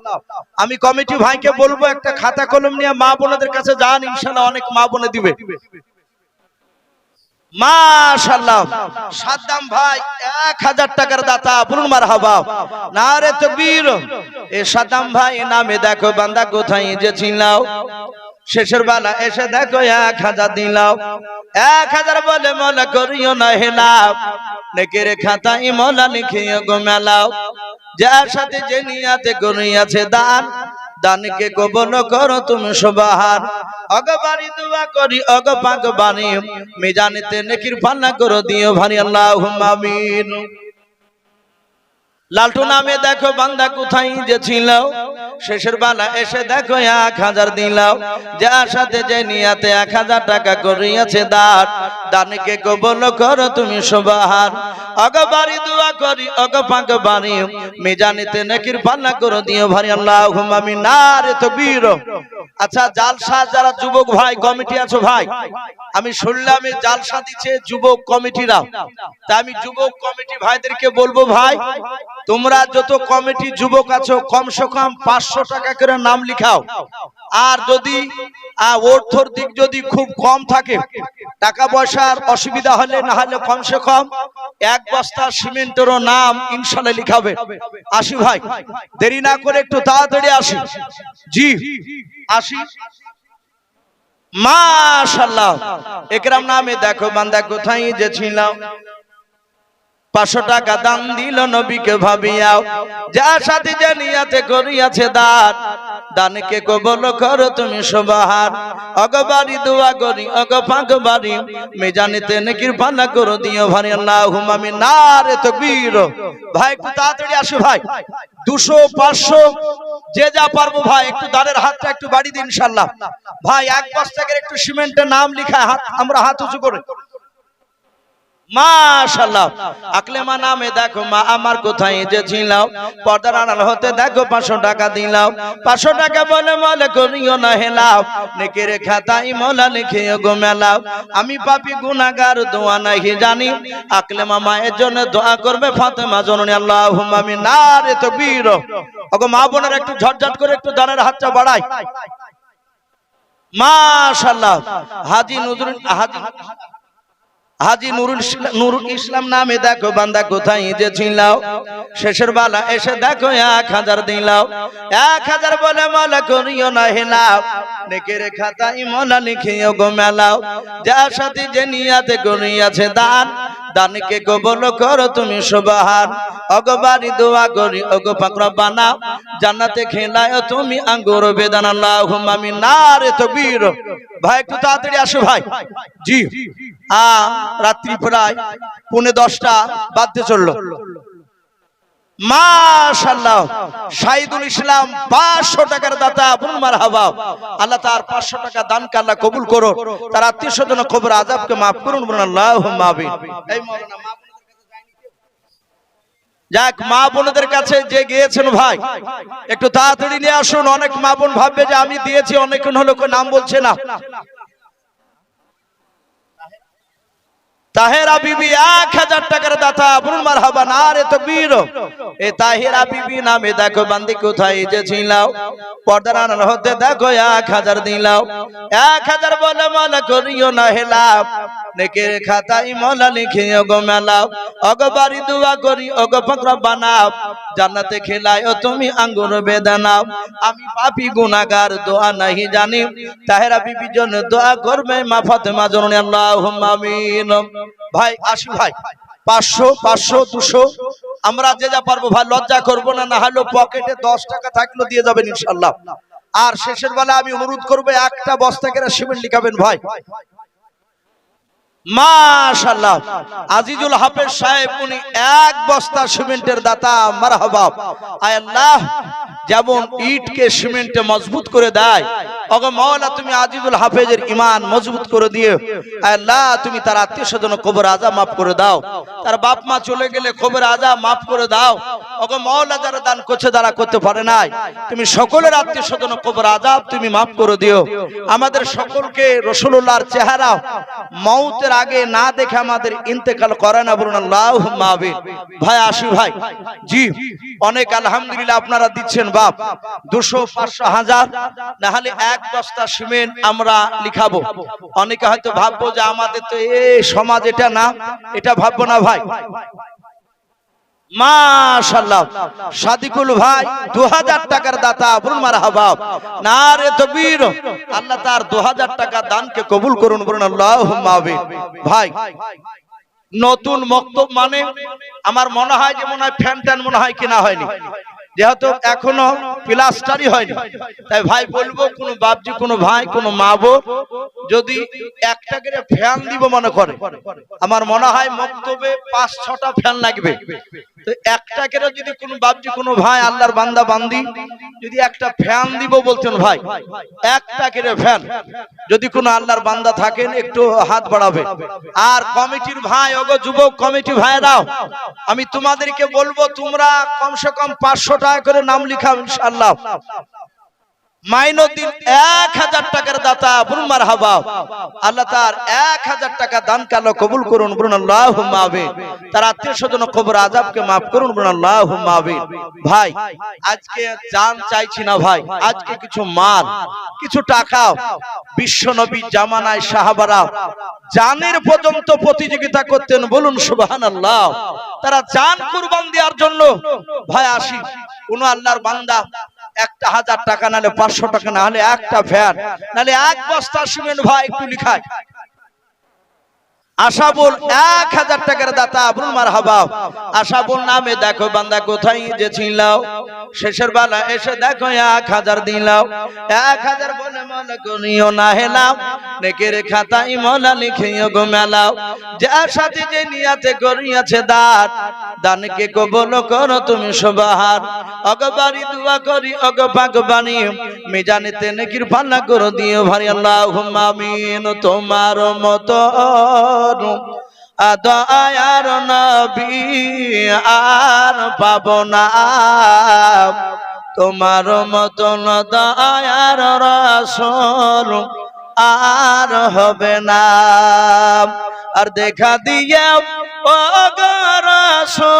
S1: আমি কমিটি ভাইকে বলবো একটা খাতা কলম নিয়ে মা বোনেদের কাছে যান, ইনশাআল্লাহ অনেক মা বোনে দিবে। মাশাআল্লাহ, সাদ্দাম ভাই 1000 টাকার দাতা, বলুন মারহাবা। নারে তাকবীর। এ সাদ্দাম ভাই নামে দেখো বান্দা কোথায় যে ছিলাও, শেষের বেলা এসে দেখো 1000 দিলাও। 1000 বলে মনে করিও না হেলাও, নেকের খাতায় মোলা লিখিও গো মেলাও। যার সাথে যে নিয়াতে করিয়াছে দান, দানকে কবুল করো তুমি সুবহান। অগবারি দোয়া করি অগভাগবানি মিজানিতে নেকির পান্না করো দিও ভারি আল্লাহুম্মা আমিন। লালটু নামে দেখো বান্দা কোথায় যে ছিল, শেষের বেলা এসে দেখো 1000 দিলাও। যার সাথে যে নিয়াতে 1000 টাকা করিয়াছে দান, দানকে কবুল করো তুমি সুবহান। অগবারি দোয়া করি অগভাগবানি মিজানিতে নেকির পান্না করো দিও ভারি আল্লাহুম্মা আমিন। নারে তাকবীর। আচ্ছা, জালসা যারা যুবক ভাই কমিটি আছো ভাই, আমি শুনলাম এই জালসা দিচ্ছে যুবক কমিটিরা, তা আমি যুবক কমিটি ভাইদেরকে বলবো ভাই, তোমরা যত কমিটি যুবক আছো কমসে কম 500 টাকা করে নাম লিখাও। আর যদি অর্থর দিক যদি খুব কম থাকে, টাকা পয়সার অসুবিধা হলে না হলে কমসে কম 1 বস্তা সিমেন্টেরও নাম ইনশাআল্লাহ লিখাবে। আসি ভাই, দেরি না করে একটু তাড়াতাড়ি আসি। জি আসি। মাশাআল্লাহ, একরাম নামে দেখো বান্দা কোথায় যে ছিল, 500 টাকা দান দিল নবীকে ভাবিয়াও। যার সাথে যে নিয়াতে করিয়াছে দান, দানকে কবুল করো তুমি সুবহান। অগবারি দোয়া করি অগভাগবারি মিজানিতে নেকির পান্না করো দিও ভারি আল্লাহুম্মা আমিন। নারে তাকবীর। ভাই একটু তাড়াতাড়ি আসো ভাই, 200 500 যে যা পারবো ভাই একটু দানের হাতটা একটু বাড়ি দিন ইনশাআল্লাহ। ভাই 1 বস্তা করে একটু সিমেন্টের নাম লিখা হাত, আমরা হাত উঁচু করে। মাশাআল্লাহ, আকলেমা নামে দেখো মা আমার কোথায় যে ছিল, পর্দার আড়াল হতে দেখো 500 টাকা দিলাও। 500 টাকা বলে মনে করিও না হেলাও, নেকের খাতায় মোলা লিখিও গো মেলাও। আমি পাপী গুনাহগার দোয়া নাহি জানি, আকলেমা মায়ের জন্য দোয়া করবে ফাতেমা জননী আল্লাহুম্মা আমিন। নারে তাকবীর। ওগো মা বোনেরা একটু ঝটঝট করে একটু দানের হাতটা বাড়াই। মাশাআল্লাহ, হাজি নুরুল ইসলাম নামে দেখো বান্দা কোথায় যে ছিল, শেষের বেলা এসে দেখো 1000 দিলাও। 1000 বলে মনে করিও না হেলাও, নেকের খাতায় মোলা লিখিও গো মেলাও। যার সাথে যে নিয়াতে করিয়াছে দান, দানকে কবুল করো তুমি সুবহান। অগবারি দোয়া করি অগপাক রব্বানা, জান্নাতে খেলায় তুমি আঙ্গুর বেদান আল্লাহুম্মা আমিন। নারে তাকবীর। ভাই একটু তাড়াতাড়ি আসো ভাই। জি রাত্রি প্রায় 10:45 বাজতে চললো। মাশাআল্লাহ, শাহিদুল ইসলাম 500 টাকার দাতা, বলুন মারহাবা। আল্লাহ তার 500 টাকা দানকে আল্লাহ কবুল করুন, তার আত্মীয় স্বজন কবর আযাবকে maaf করুন, বলুন আল্লাহুম্মা আমিন। এই মাওলানা মা যাক, মা বোনদের কাছে যে গিয়েছেন ভাই একটু তাড়াতাড়ি নিয়ে আসুন। অনেক মা বোন ভাববে যে আমি দিয়েছি, অনেকক্ষণ হলো নাম বলছে না। তাহেরা বিবি 1000 টাকার দাতা, বলুন মারহাবা, নারে তাকবীর। এই তাহেরা বিবি নামে দেখো বান্দি কোথায় যে ছিলাও, পর্দার আড়াল হতে দেখো 1000 দিলাও। 1000 বলে মনে করিও না হেলাও, নেকের খাতায় মলা লিখিও গো মেলাও। ওগো বাড়ি দোয়া করি ওগো ফকর বানাও, জান্নাতে খেলায়ও তুমি আঙ্গুর বেদানাও। আমি পাপী গুনাহগার দোয়া নাহি জানি, তাহেরা বিবির জন্য দোয়া করবে মা ফাতেমা জননী, আল্লাহুম্মা আমিন। ভাই আসি ভাই, 500 500 200 আমরা যে যা পারবো ভাই, লজ্জা করবো না, না হলে পকেটে 10 টাকা থাকলো দিয়ে যাবেন ইনশাআল্লাহ। আর শেষের বেলা আমি অনুরোধ করবো একটা বস্তা করে সিমেন্ট লিখাবেন ভাই। মাশাআল্লাহ, আজিজুল হাফেজ সাহেব উনি 1 বস্তা সিমেন্টের দাতা, মারহাবা। আয় আল্লাহ, যেমন ইটকে সিমেন্টে মজবুত করে দেয়, ওগো মাওলা তুমি আজিজুল হাফেজের ঈমান মজবুত করে দিও। আয় আল্লাহ, তুমি তার আত্মীয়স্বজন কবর আযাব maaf করে দাও, তার বাপ মা চলে গেলে কবর আযাব maaf করে দাও। ওগো মাওলা, যারা দান করছে যারা করতে পারে নাই, তুমি সকলের আত্মীয়স্বজন কবর আযাব তুমি maaf করে দিও। আমাদের সকলকে রাসূলুল্লাহর চেহারা মওতের আগে না দেখে আমাদের ইন্তেকাল করে না, বলুন আল্লাহুম্মা আমিন। ভাই আসি ভাই, জি অনেক আলহামদুলিল্লাহ আপনারা দিচ্ছেন বাপ, 200 500 1000 না হলে 1 বস্তা সিমেন্ট আমরা লিখাবো। অনেকে হয়তো ভাববো যে আমাদের তো এই সমাজ এটা না, এটা ভাববো না ভাই। মাশাআল্লাহ, সাদিকুল ভাই 2000 টাকার দাতা, বলুন মারহাবা, নারে তাকবীর। আল্লাহ তার 2000 টাকা দানকে কবুল করুন, বলুন আল্লাহুম্মা আমিন। ভাই নতুন মক্তব মানে আমার মনে হয় যে মনে হয় ফ্যান ট্যান মনে হয় কিনা হয়নি, যেহেতু এখনো প্লাস্টারই হয়নি। তাই ভাই বলবো, কোন বাপজি, কোন ভাই, কোন মা বোন যদি একটা করে ফ্যান দিব মনে করে, আমার মনে হয় মক্তবে 5-6টা ফ্যান লাগবে। তো একটা করে যদি কোন বাপজি, কোন ভাই, আল্লাহর বান্দা বান্দি যদি একটা ফ্যান দিব বলতেন ভাই, একটা করে ফ্যান যদি কোন আল্লাহর বান্দা থাকেন একটু হাত বাড়াবে। আর কমিটির ভাই, ওগো যুবক কমিটি ভাইরাও, আমি তোমাদেরকে বলবো তোমরা কমসে কম 500 টাকা করে নাম লিখাও ইনশাআল্লাহ। মাইনুদ্দিন 1000 টাকার দাতা, বলুন মারহাবা। আল্লাহ তার 1000 টাকা দান কালো কবুল করুন, বলুন আল্লাহুম্মা আমিন। তার আত্মীয়স্বজন কবর আযাবকে maaf করুন, বলুন আল্লাহুম্মা আমিন। ভাই আজকে জান চাইছি না ভাই, আজকে কিছু মাল কিছু টাকা, বিশ্ব নবী জামানায় সাহাবারা জানের পর্যন্ত প্রতিযোগিতা করতেন, বলুন সুবহানাল্লাহ। তারা জান কুরবান দেওয়ার জন্য ভাই আসি, কোন আল্লাহর বান্দা 1000 টাকা নালে 500 টাকা না হলে একটা ফ্যান নালে 1 বস্তা সিমেন্ট ভাই একটু লিখায়। আশাবুল 1000 টাকার দাতা, বলুন মারহাবা। আশাবুল নামে দেখো বান্দা কোথায় যে ছিলাও, শেষের বেলা এসে দেখো 1000 দিলাও। 1000 বলে মনে করিও না হেলাও, নেকের খাতায় মলা লিখিও গো মেলাও। যার সাথে যে নিয়াতে করিয়াছে দান, দানকে কবুল করো তুমি সুবহান। ওগো বাড়ি দোয়া করি ওগো পাক বাণী, মিজানেতে নেকির পাল্লা করে দিও ভাই, আল্লাহুম্মা আমিন। তোমার মতো দয়ার নবী আর পাবো না, তোমার মতন দয়ার রাসূল আর হবে না। আর দেখা দিয়ে ও গো রাসূল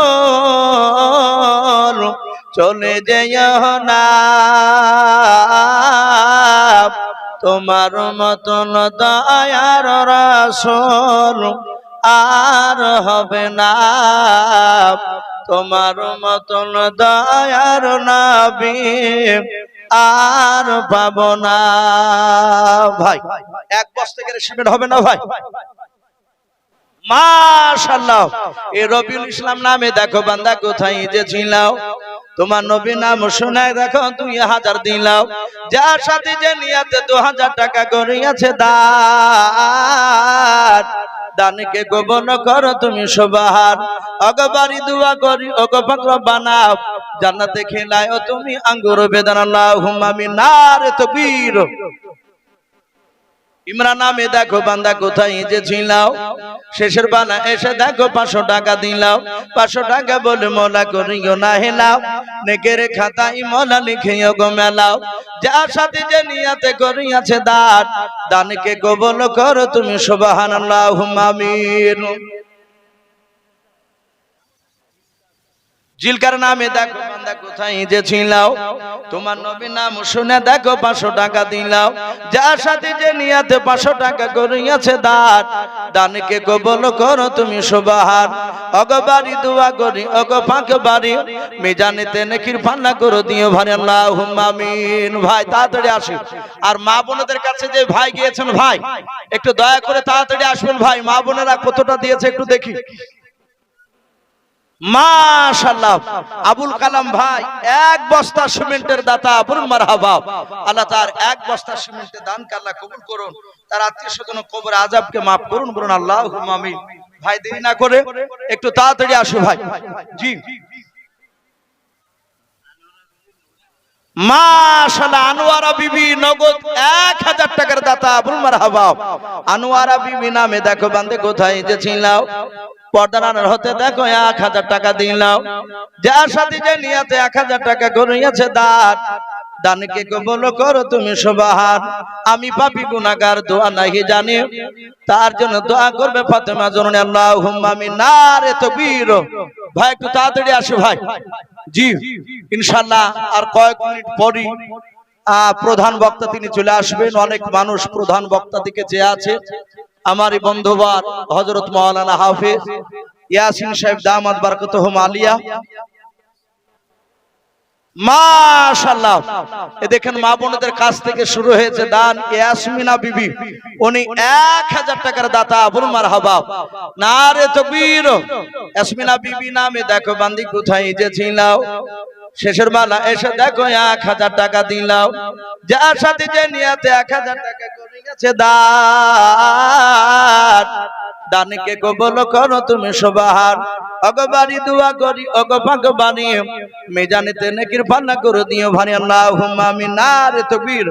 S1: চলে যেও না, তোমার মতন দয়ার রাসূল আর হবে না, তোমার মতন দয়ার নবী আর পাবো না। ভাই 1 বস্তা করে সিমেন্ট হবে না ভাই? মাশাআল্লাহ। এই রবিউল ইসলাম নামে দেখো বান্দা কোথায় যে ছিলাও, তোমার নবী নাম শুনে দেখো 2000 দিলাও। যার সাথে যে নিয়াতে 2000 টাকা করিয়াছে দান, দানকে কবুল করো তুমি সুবহান। ওগো বাড়ি দোয়া করি ওগো ফকর বানাও, জান্নাতে খেলায়ও তুমি আঙ্গুর বেদানা, আল্লাহুম্মা আমিন। নারে তাকবীর। ইমরান নামে দেখো বান্দা কোথায় যে ছিলাও, শেষের বেলা এসে দেখো 500 টাকা দিলাও। 500 টাকা বলে মোলা করিও না হেলাও, নেকের খাতায় মোলা লিখিও গো মেলাও। যার সাথে যে নিয়াতে করিয়াছে দান, দানকে কবুল করো তুমি সুবহানাল্লাহুম্মা আমিন। জিলকার নামে দেখো বান্দা কোথায় যে ছিলাও, তোমার নবীর নাম শুনে দেখো 500 টাকা দিলাও। যার সাথে যে নিয়াতে 500 টাকা করিয়াছে দান, দানকে কবুল করো তুমি সুবহান। অগবারি দোয়া করি অগ পাক বাড়ি, মিজানেতে নেকির পাল্লা করে দিও ভাই আল্লাহুম্মা আমিন। ভাই তাড়াতাড়ি আসুন। আর মা বোনদের কাছে যে ভাই গিয়েছেন, ভাই একটু দয়া করে তাড়াতাড়ি আসবেন। ভাই মা বোনেরা কতটা দিয়েছে একটু দেখি। মাশাআল্লাহ, আবুল কালাম ভাই 1 বস্তা সিমেন্টের দাতা, বলুন মারহাবা। আল্লাহ তার 1 বস্তা সিমেন্টের দানকে আল্লাহ কবুল করুন, তার আত্মীয়-স্বজন কবর আযাবকে maaf করুন, বলুন আল্লাহুম্মা আমিন। ভাই দেরি না করে একটু তাড়াতাড়ি আসো ভাই। জি মাশাআল্লাহ, আনোয়ারা বিবি নগদ 1000 টাকার দাতা, বলুন মারহাবা। আনোয়ারা বিবি নামে দেখো বান্দে কোথায় যে ছিলাও, পর্দার হতে দেখো 1000 টাকা দিলাও। যার সাথে যে নিয়াতে 1000 টাকা করিয়াছে দান, দানকে কবুল করো তুমি সুবহান। আমি পাপী গুনাহগার দোয়া নাহি জানি, তার জন্য দোয়া করবে ফাতেমা জননী আল্লাহুম্মা আমিন। নারে তাকবীর। ভাই একটু তাড়াতাড়ি আসো ভাই। জি ইনশাআল্লাহ আর কয়েক মিনিট পরই প্রধান বক্তা তিনি চলে আসবেন। অনেক মানুষ প্রধান বক্তা দিকে যে আছে, আমারই বন্ধুবার হযরত মাওলানা হাফেজ ইয়াসিন সাহেব দামাত বারাকাতুহুম আলিয়া। মাশাআল্লাহ, এই দেখেন মা বোনদের কাছ থেকে শুরু হয়েছে দান। ইয়াসমিনা বিবি উনি 1000 টাকার দাতা, বলুন মারহাবা। নারে তাকবীর। ইয়াসমিনা বিবি নামে দেখো বান্দি কোথায় যে ছিলাও, শেষের বেলা এসে দেখো 1000 টাকা দিলাও। যার সাথে যে নিয়াতে 1000 টাকা করে গেছে দান, দানকে কবুল করো তুমি সুবহান। অগবারি দোয়া করি অগ পাক বানি, মিজানেতে নেকির পাল্লা করে দিও ভাই আল্লাহুম্মা আমিন। নারে তাকবীর।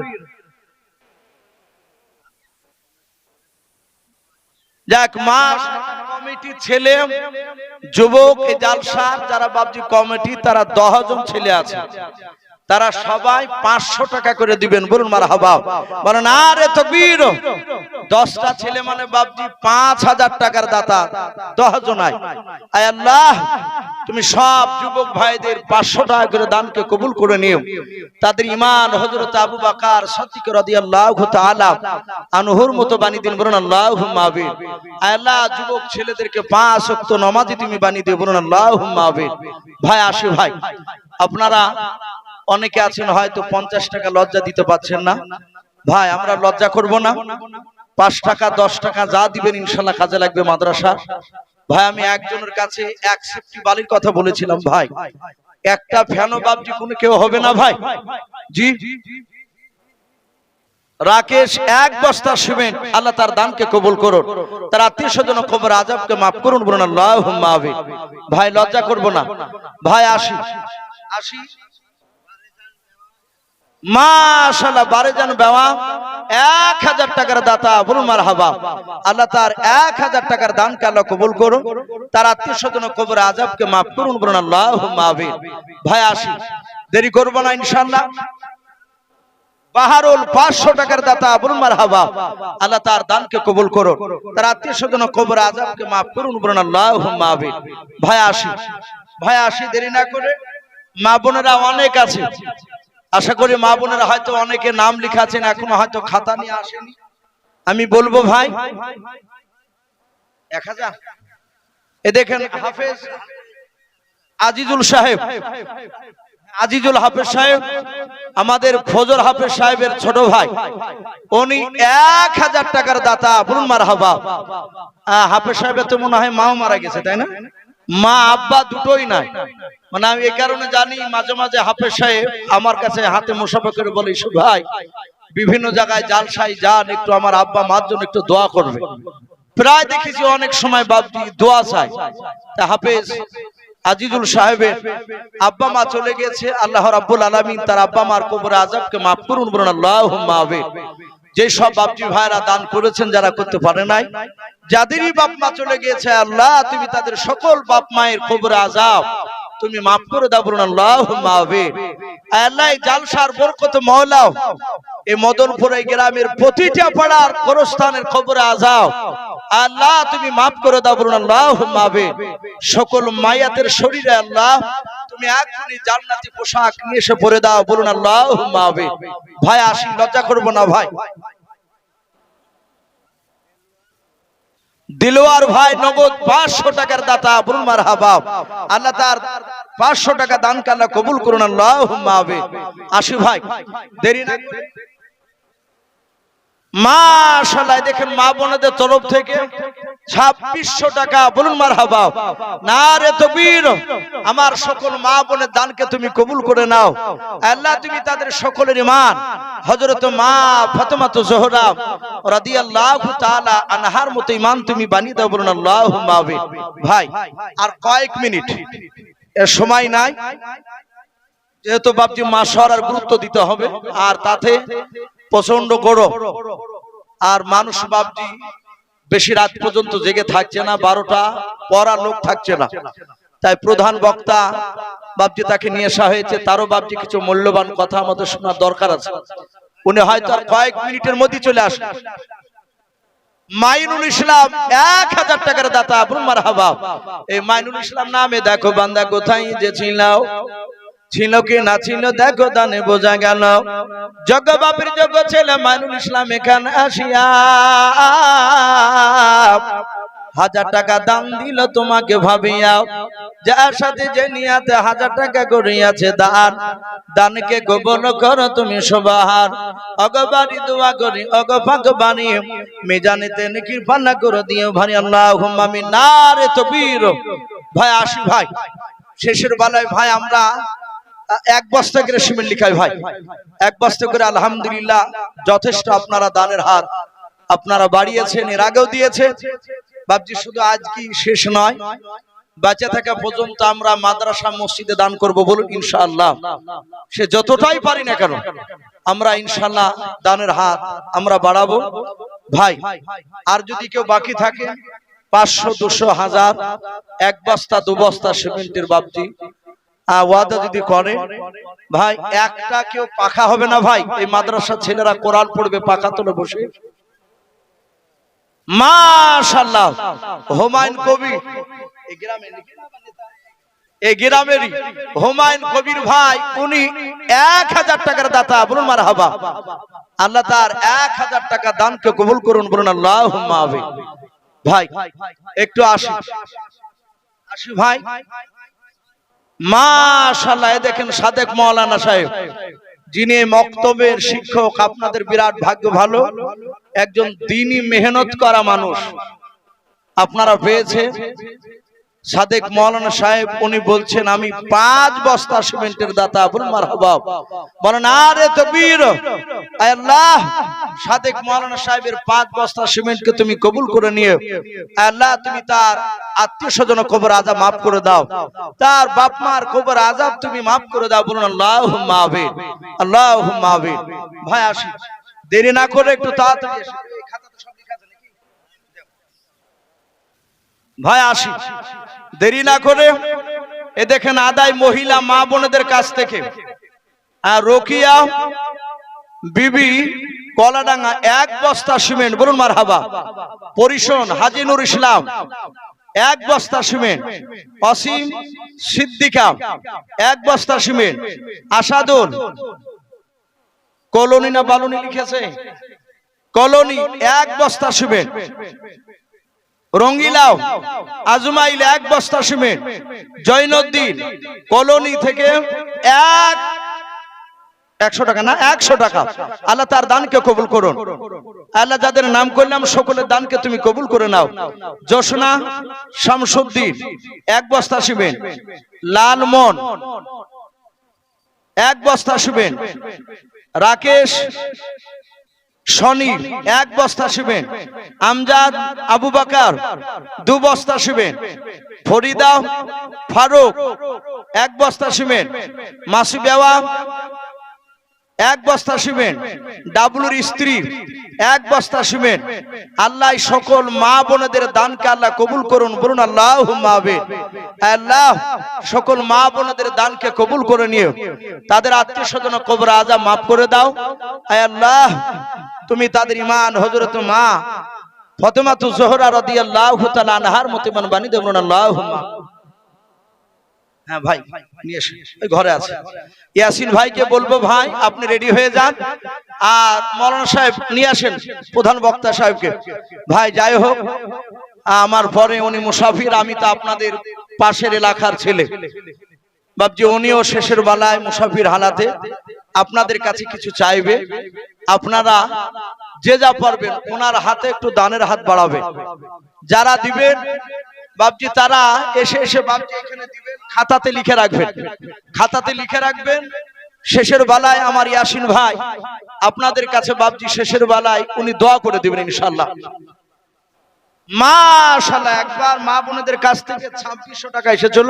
S1: যাক মাস কমিটি ছেলে যুবক এই জালসার যারা বাবজি কমিটি, তারা 10 জন ছেলে আছে, তারা সবাই 500 টাকা করে দিবেন, বলুন মারহাবা। বলেন নারে তাকবীর। 10টা ছেলে মানে বাবজি 5000 টাকার দাতা, 10 জনাই। আয় আল্লাহ তুমি সব যুবক ভাইদের 500 টাকা করে দানকে কবুল করে নিও। তাদের ঈমান হযরত আবু বকর সিদ্দিক রাদিয়াল্লাহু তাআলা আনহুর মতো বানিয়ে দিন, বলুন আল্লাহুম্মা আমিন। আয় আল্লাহ যুবক ছেলেদেরকে 5 ওয়াক্ত নামাজি তুমি বানিয়ে দিও, বলুন আল্লাহুম্মা আমিন। ভাই আসি ভাই, আপনারা অনেকে আছেন হয়তো 50 টাকা লজ্জা দিতে পারছেন না। ভাই আমরা লজ্জা করব না, 5 টাকা 10 টাকা যা দিবেন ইনশাআল্লাহ কাজে লাগবে মাদ্রাসা। ভাই আমি একজনের কাছে 1 সেফটি বালির কথা বলেছিলাম, ভাই একটা ফ্যানও বাবজি কোনো কেউ হবে না ভাই। জি রাকেশ 1 বস্তা সিমেন্ট, আল্লাহ তার দানকে কবুল করুন, তার আত্মীয়-স্বজন কবর আযাবকে maaf করুন, বলুন আল্লাহুম্মা আমিন। ভাই লজ্জা করব না। ভাই আসি মাশাআল্লাহ, বারেজান বেওয়া 1000 টাকার দাতা, বলুন মারহাবা। আল্লাহ তার 1000 টাকার দানকে আল্লাহ কবুল করুন, তার আত্মীয়-স্বজন কবর আযাবকে maaf করুন, বলুন আল্লাহুম্মা আমিন। ভাই আসি, দেরি করব না ইনশাআল্লাহ। বাহারুল 500 টাকার দাতা, বলুন মারহাবা। আল্লাহ তার দানকে কবুল করুন, তার আত্মীয়-স্বজন কবর আযাবকে maaf করুন, বলুন আল্লাহুম্মা আমিন। ভাই আসি দেরি না করে। মা বোনেরা অনেক আছে, আশা করি মা বোনেরা হয়তো অনেকে নাম লেখা আছেন, এখনো হয়তো খাতা নিয়ে আসেনি। আমি বলবো ভাই 1000। এ দেখেন হাফেজ আজিজুল সাহেব, আজিজুল হাফেজ সাহেব আমাদের ফজল হাফেজ সাহেবের ছোট ভাই, উনি 1000 টাকার দাতা, বলুন মারহাবা। হাফেজ সাহেবের তো মনে হয় মাও মারা গেছে, তাই না? মা আব্বা দুটোই নাই, মানে আমি এই কারণে জানি মাঝে মাঝে হাফেজ সাহেব আমার কাছে হাতে মুসাফা করে বলে, ভাই বিভিন্ন জায়গায় জালসায় যান, একটু আমার আব্বা মার জন্য একটু দোয়া করবে। প্রায় দেখেছি অনেক সময় বাবজি দোয়া চাই। তা হাফেজ আজিজুল সাহেবের আব্বা মা চলে গেছে, আল্লাহ রাব্বুল আলামিন তার আব্বা মার কবরে আযাবকে maaf করুন, বলুন আল্লাহুম্মা আমিন। যে সব বাপজি ভাইরা দান করেছেন, যারা করতে পারে নাই, যাদেরই বাপ মা চলে গিয়েছে আল্লাহ তুমি তাদের সকল বাপ মায়ের কবরে আযাব তুমি মাফ করে দাও, বলুন আল্লাহুম্মা আমিন। আল্লাহ জালসার বরকতে মাওলাও এই মদনপুরে গ্রামের প্রতিটা পাড়ার গোরস্থানের কবরে আযাব আল্লাহ তুমি মাফ করে দাও, বলুন আল্লাহুম্মা আমিন। সকল মায়াতের শরীরে আল্লাহ তুমি এখনই জান্নাতি পোশাক নিয়ে এসে পরে দাও, বলুন আল্লাহুম্মা আমিন। ভাই আসি, লজ্জা করব না ভাই। দিলওয়ার ভাই নগদ 500 টাকার দাতা, বলুন মারহাবা। আল্লাহ তার 500 টাকা দানকে আল্লাহ কবুল করুন, আল্লাহুম্মা আমিন। আসি ভাই, দেরি না মাশাআল্লাহ, দেখেন মা বোনদের তরফ থেকে 2600 টাকা, বলুন মারহাবা। নারে তাকবীর। আমার সকল মা বোনের দানকে তুমি কবুল করে নাও আল্লাহ, তুমি তাদের সকলের ঈমান হযরত মা ফাতেমা জোহরা রাদিয়াল্লাহু তাআলা আনহার মতো ঈমান তুমি বানিয়ে দাও, বলুন আল্লাহুম্মা আমিন। ভাই আর কয়েক মিনিট, এর সময় নাই, যেহেতু বাপজি মাশওয়ারার গুরুত্ব দিতে হবে, আর তাতে প্রচন্ড গরম, আর মানুষ বাপজি বেশি রাত পর্যন্ত জেগে থাকছে না, 12টা পড়া লোক থাকছে না, তাই প্রধান বক্তা বাপজি তাকে নিয়ে আসা হয়েছে, তারও বাপজি কিছু মূল্যবান কথা আমাদের শোনার দরকার আছে। উনি হয়তো আর কয়েক মিনিটের মধ্যে চলে আসেন। মাইনুল ইসলাম 1000 টাকার দাতা, বলুন মারহাবা। এই মাইনুল ইসলাম নামে দেখো বান্দা কোথায় যে ছিলাও, ছিল কি না ছিল দেখো দানে বোঝা গেল, যোগ্য বাপের যোগ্য ছেলে মাইনুল ইসলাম এখানে আসিয়া 1000 টাকা দান দিল তোমাকে ভাবিয়া, যার সাথে যে নিয়াতে 1000 টাকা করিয়াছে দান, দানকে কবুল করো তুমি সবার। অগবাড়ি দোয়া করি অগপাক বাণী মিজানেতে নেকির পাল্লা করে দিও ভারী, আল্লাহুম্মা আমিন। নারে তাকবীর। ভাই আসি ভাই, শেষের বেলায় ভাই আমরা 1 বস্তা করে সিমেন্ট লিখাই ভাই, 1 বস্তা করে। আলহামদুলিল্লাহ যথেষ্ট আপনারা দানের হার আপনারা বাড়িয়েছেন, এর আগেও দিয়েছে বাপজি। শুধু আজ কি শেষ নয়, বেঁচে থাকা পর্যন্ত আমরা মাদ্রাসা মসজিদে দান করব, বলুন ইনশাআল্লাহ। সে যতটাই পারি না কেন আমরা ইনশাআল্লাহ দানের হাত আমরা বাড়াবো ভাই। আর যদি কেউ বাকি থাকে 500 200 1000 1 বস্তা 2 বস্তা সিমেন্টের বাপজি ওয়াদা যদি করে ভাই, একটা কেউ পাখা হবে না ভাই। এই মাদ্রাসার ছেলেরা কোরআন পড়বে পাখা তোলে বসে, মাশাআল্লাহ। হুমায়ুন কবির এই গ্রামেরই হুমায়ুন কবির ভাই, উনি 1000 টাকার দাতা, বলুন মারহাবা। আল্লাহ তার 1000 টাকা দানকে কবুল করুন, বলুন আল্লাহুম্মা আমিন। ভাই একটু আসি ভাই, মাশাআল্লাহ। দেখেন সাদেক মাওলানা সাহেব, যিনি মক্তবের শিক্ষক, আপনাদের বিরাট ভাগ্য ভালো, একজন দ্বীনি মেহনত করা মানুষ আপনারা পেয়েছে। সাদেক মাওলানা সাহেব উনি বলছেন আমি 5 বস্তা সিমেন্টের দাতা, বলুন মারহাবা। বলেন আরে তাকবীর। আল্লাহ সাদেক মাওলানা সাহেবের 5 বস্তা সিমেন্টকে তুমি কবুল করে নিও আল্লাহ, তুমি তার আত্মীয় স্বজন কবর আযাব মাফ করে দাও, তার বাপ মার কবর আযাব তুমি মাফ করে দাও, বলুন আল্লাহুম্মা আমিন, আল্লাহুম্মা আমিন। ভাই আসি, দেরি না করে একটু তাড়াতাড়ি আসি। এই খাতাতে সব লেখা আছে নাকি ভাই? আসি দেরি না করে। এ দেখেন আদায় মহিলা মা বোনদের কাছ থেকে আর রোকিয়া বিবি কলাডাঙ্গা 1 বস্তা সিমেন্ট, বলুন মারহাবা। পরিশন হাজী নুর ইসলাম 1 বস্তা সিমেন্ট। অসীম সিদ্দিকা 1 বস্তা সিমেন্ট। আসাদুল কলোনি না বালুনি লিখেছে, কলোনি 1 বস্তা সিমেন্ট। রঙ্গিলাও আজমাইল 1 বস্তা সিমেন্ট। জয়নুদ্দিন কলোনি থেকে 100 টাকা না 100 টাকা। আল্লাহ তার দানকে কবুল করুন আল্লাহ, যাদের নাম করলাম সকলের দানকে তুমি কবুল করে নাও। জোসনা শামসুদ্দিন 1 বস্তা সিমেন্ট। লালমন 1 বস্তা সিমেন্ট। রাকেশ শনি 1 বস্তা সিমেন্ট। আমজাদ আবু বকর 2 বস্তা সিমেন্ট। ফরিদা ফারুক 1 বস্তা সিমেন্ট। মাসুবেওয়া এক বস্তা সিমেন্ট, ডাবলুর স্ত্রী 1 বস্তা সিমেন্ট। আল্লাহ সকল মা বোনেদের দানকে আল্লাহ কবুল করুন, বলুন আল্লাহুম্মা আমিন। আল্লাহ সকল মা বোনেদের দানকে কবুল করে নিও, তাদের আত্মীয় স্বজন কবর আযাব মাফ করে দাও। আয় আল্লাহ, তুমি তাদের ঈমান হযরত মা ফাতেমাতুজ জোহরা রাদিয়াল্লাহু তাআলা আনহার মতো ঈমান বানিয়ে দেন, বলুন আল্লাহুম্মা। হ্যাঁ ভাই নিয়ে এসে ওই ঘরে আছে। ইয়াসিন ভাইকে বলবো ভাই আপনি রেডি হয়ে যান, আর মৌলানা সাহেব নিয়ে আসেন প্রধান বক্তা সাহেবকে। ভাই যাই হোক, আমার পরে উনি মুসাফির, আমি তো আপনাদের পাশের এলাকার ছেলে বাবজি, উনিও শেষের বেলায় মুসাফির হালাতে আপনাদের কাছে কিছু চাইবে। আপনারা যে যা পারবেন ওনার হাতে একটু দানের হাত বাড়াবেন। যারা দিবেন বাবজি তারা এসে এসে বাবজি এখানে দিবেন, খাতাতে লিখে রাখবেন, খাতাতে লিখে রাখবেন। শেষের বেলায় আমার ইয়াসিন ভাই আপনাদের কাছে বাবজি শেষের বেলায় উনি দোয়া করে দিবেন ইনশাআল্লাহ। মাশাআল্লাহ, একবার মা বোনদের কাছ থেকে 2600 টাকা এসেছিল,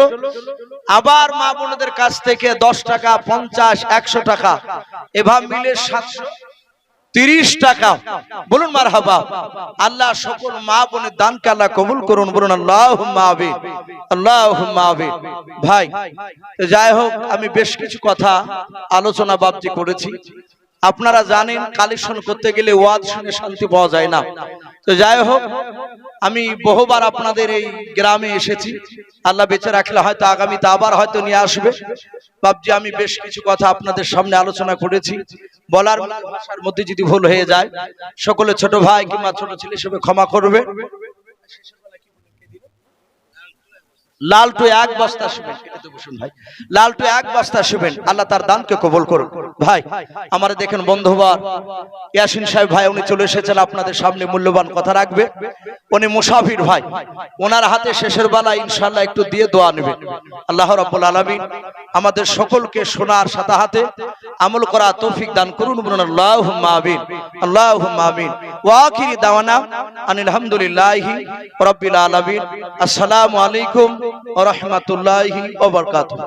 S1: আবার মা বোনদের কাছ থেকে 10 টাকা, 50, 100 টাকা, এভাবে মিলে 730 টাকা। বলুন মারহাবা। আল্লাহ সকল মা বোনের দানকে আল্লাহ কবুল করুন, বলুন আল্লাহুম্মা আমিন, আল্লাহুম্মা আমিন। ভাই যাই হোক, আমি বেশ কিছু কথা আলোচনা বাবজি করেছি। আপনারা জানেন কালেকশন করতে গেলে ওয়াজ শুনে শান্তি পাওয়া যায় না। তো যাই হোক, আমি বহুবার আপনাদের এই গ্রামে এসেছি, আল্লাহ বেঁচে রাখলে হয়তো আগামীতে আবার হয়তো নিয়ে আসবে বাবজি। আমি বেশ কিছু কথা আপনাদের সামনে আলোচনা করেছি, বলার ভাষার মধ্যে যদি ভুল হয়ে যায় সকলে ছোট ভাই কিংবা ছোট ছেলে হিসেবে ক্ষমা করবে। লালটু 1 বস্তা সিমেন্ট, এটাতে বসুন ভাই, লালটু 1 বস্তা সিমেন্ট, আল্লাহ তার দানকে কবুল করুন। ভাই আমারে দেখেন বন্ধুবার ইয়াসিন সাহেব ভাই উনি চলে এসেছেন আপনাদের সামনে মূল্যবান কথা রাখবে। উনি মুসাফির ভাই, ওনার হাতে শেষের বেলায় ইনশাআল্লাহ একটু দিয়ে দোয়া নেবেন। আল্লাহ রাব্বুল আলামিন আমাদের সকলকে শোনার সাথে হাতে আমল করা তৌফিক দান করুন, বলুন আল্লাহুম্মা আমিন, আল্লাহুম্মা আমিন। ওয়া আখিরি দাওয়ানা আনিল হামদুলিল্লাহি রাব্বিল আলামিন। আসসালামু আলাইকুম ওয়া রাহমাতুল্লাহি ওয়া বারাকাতুহু।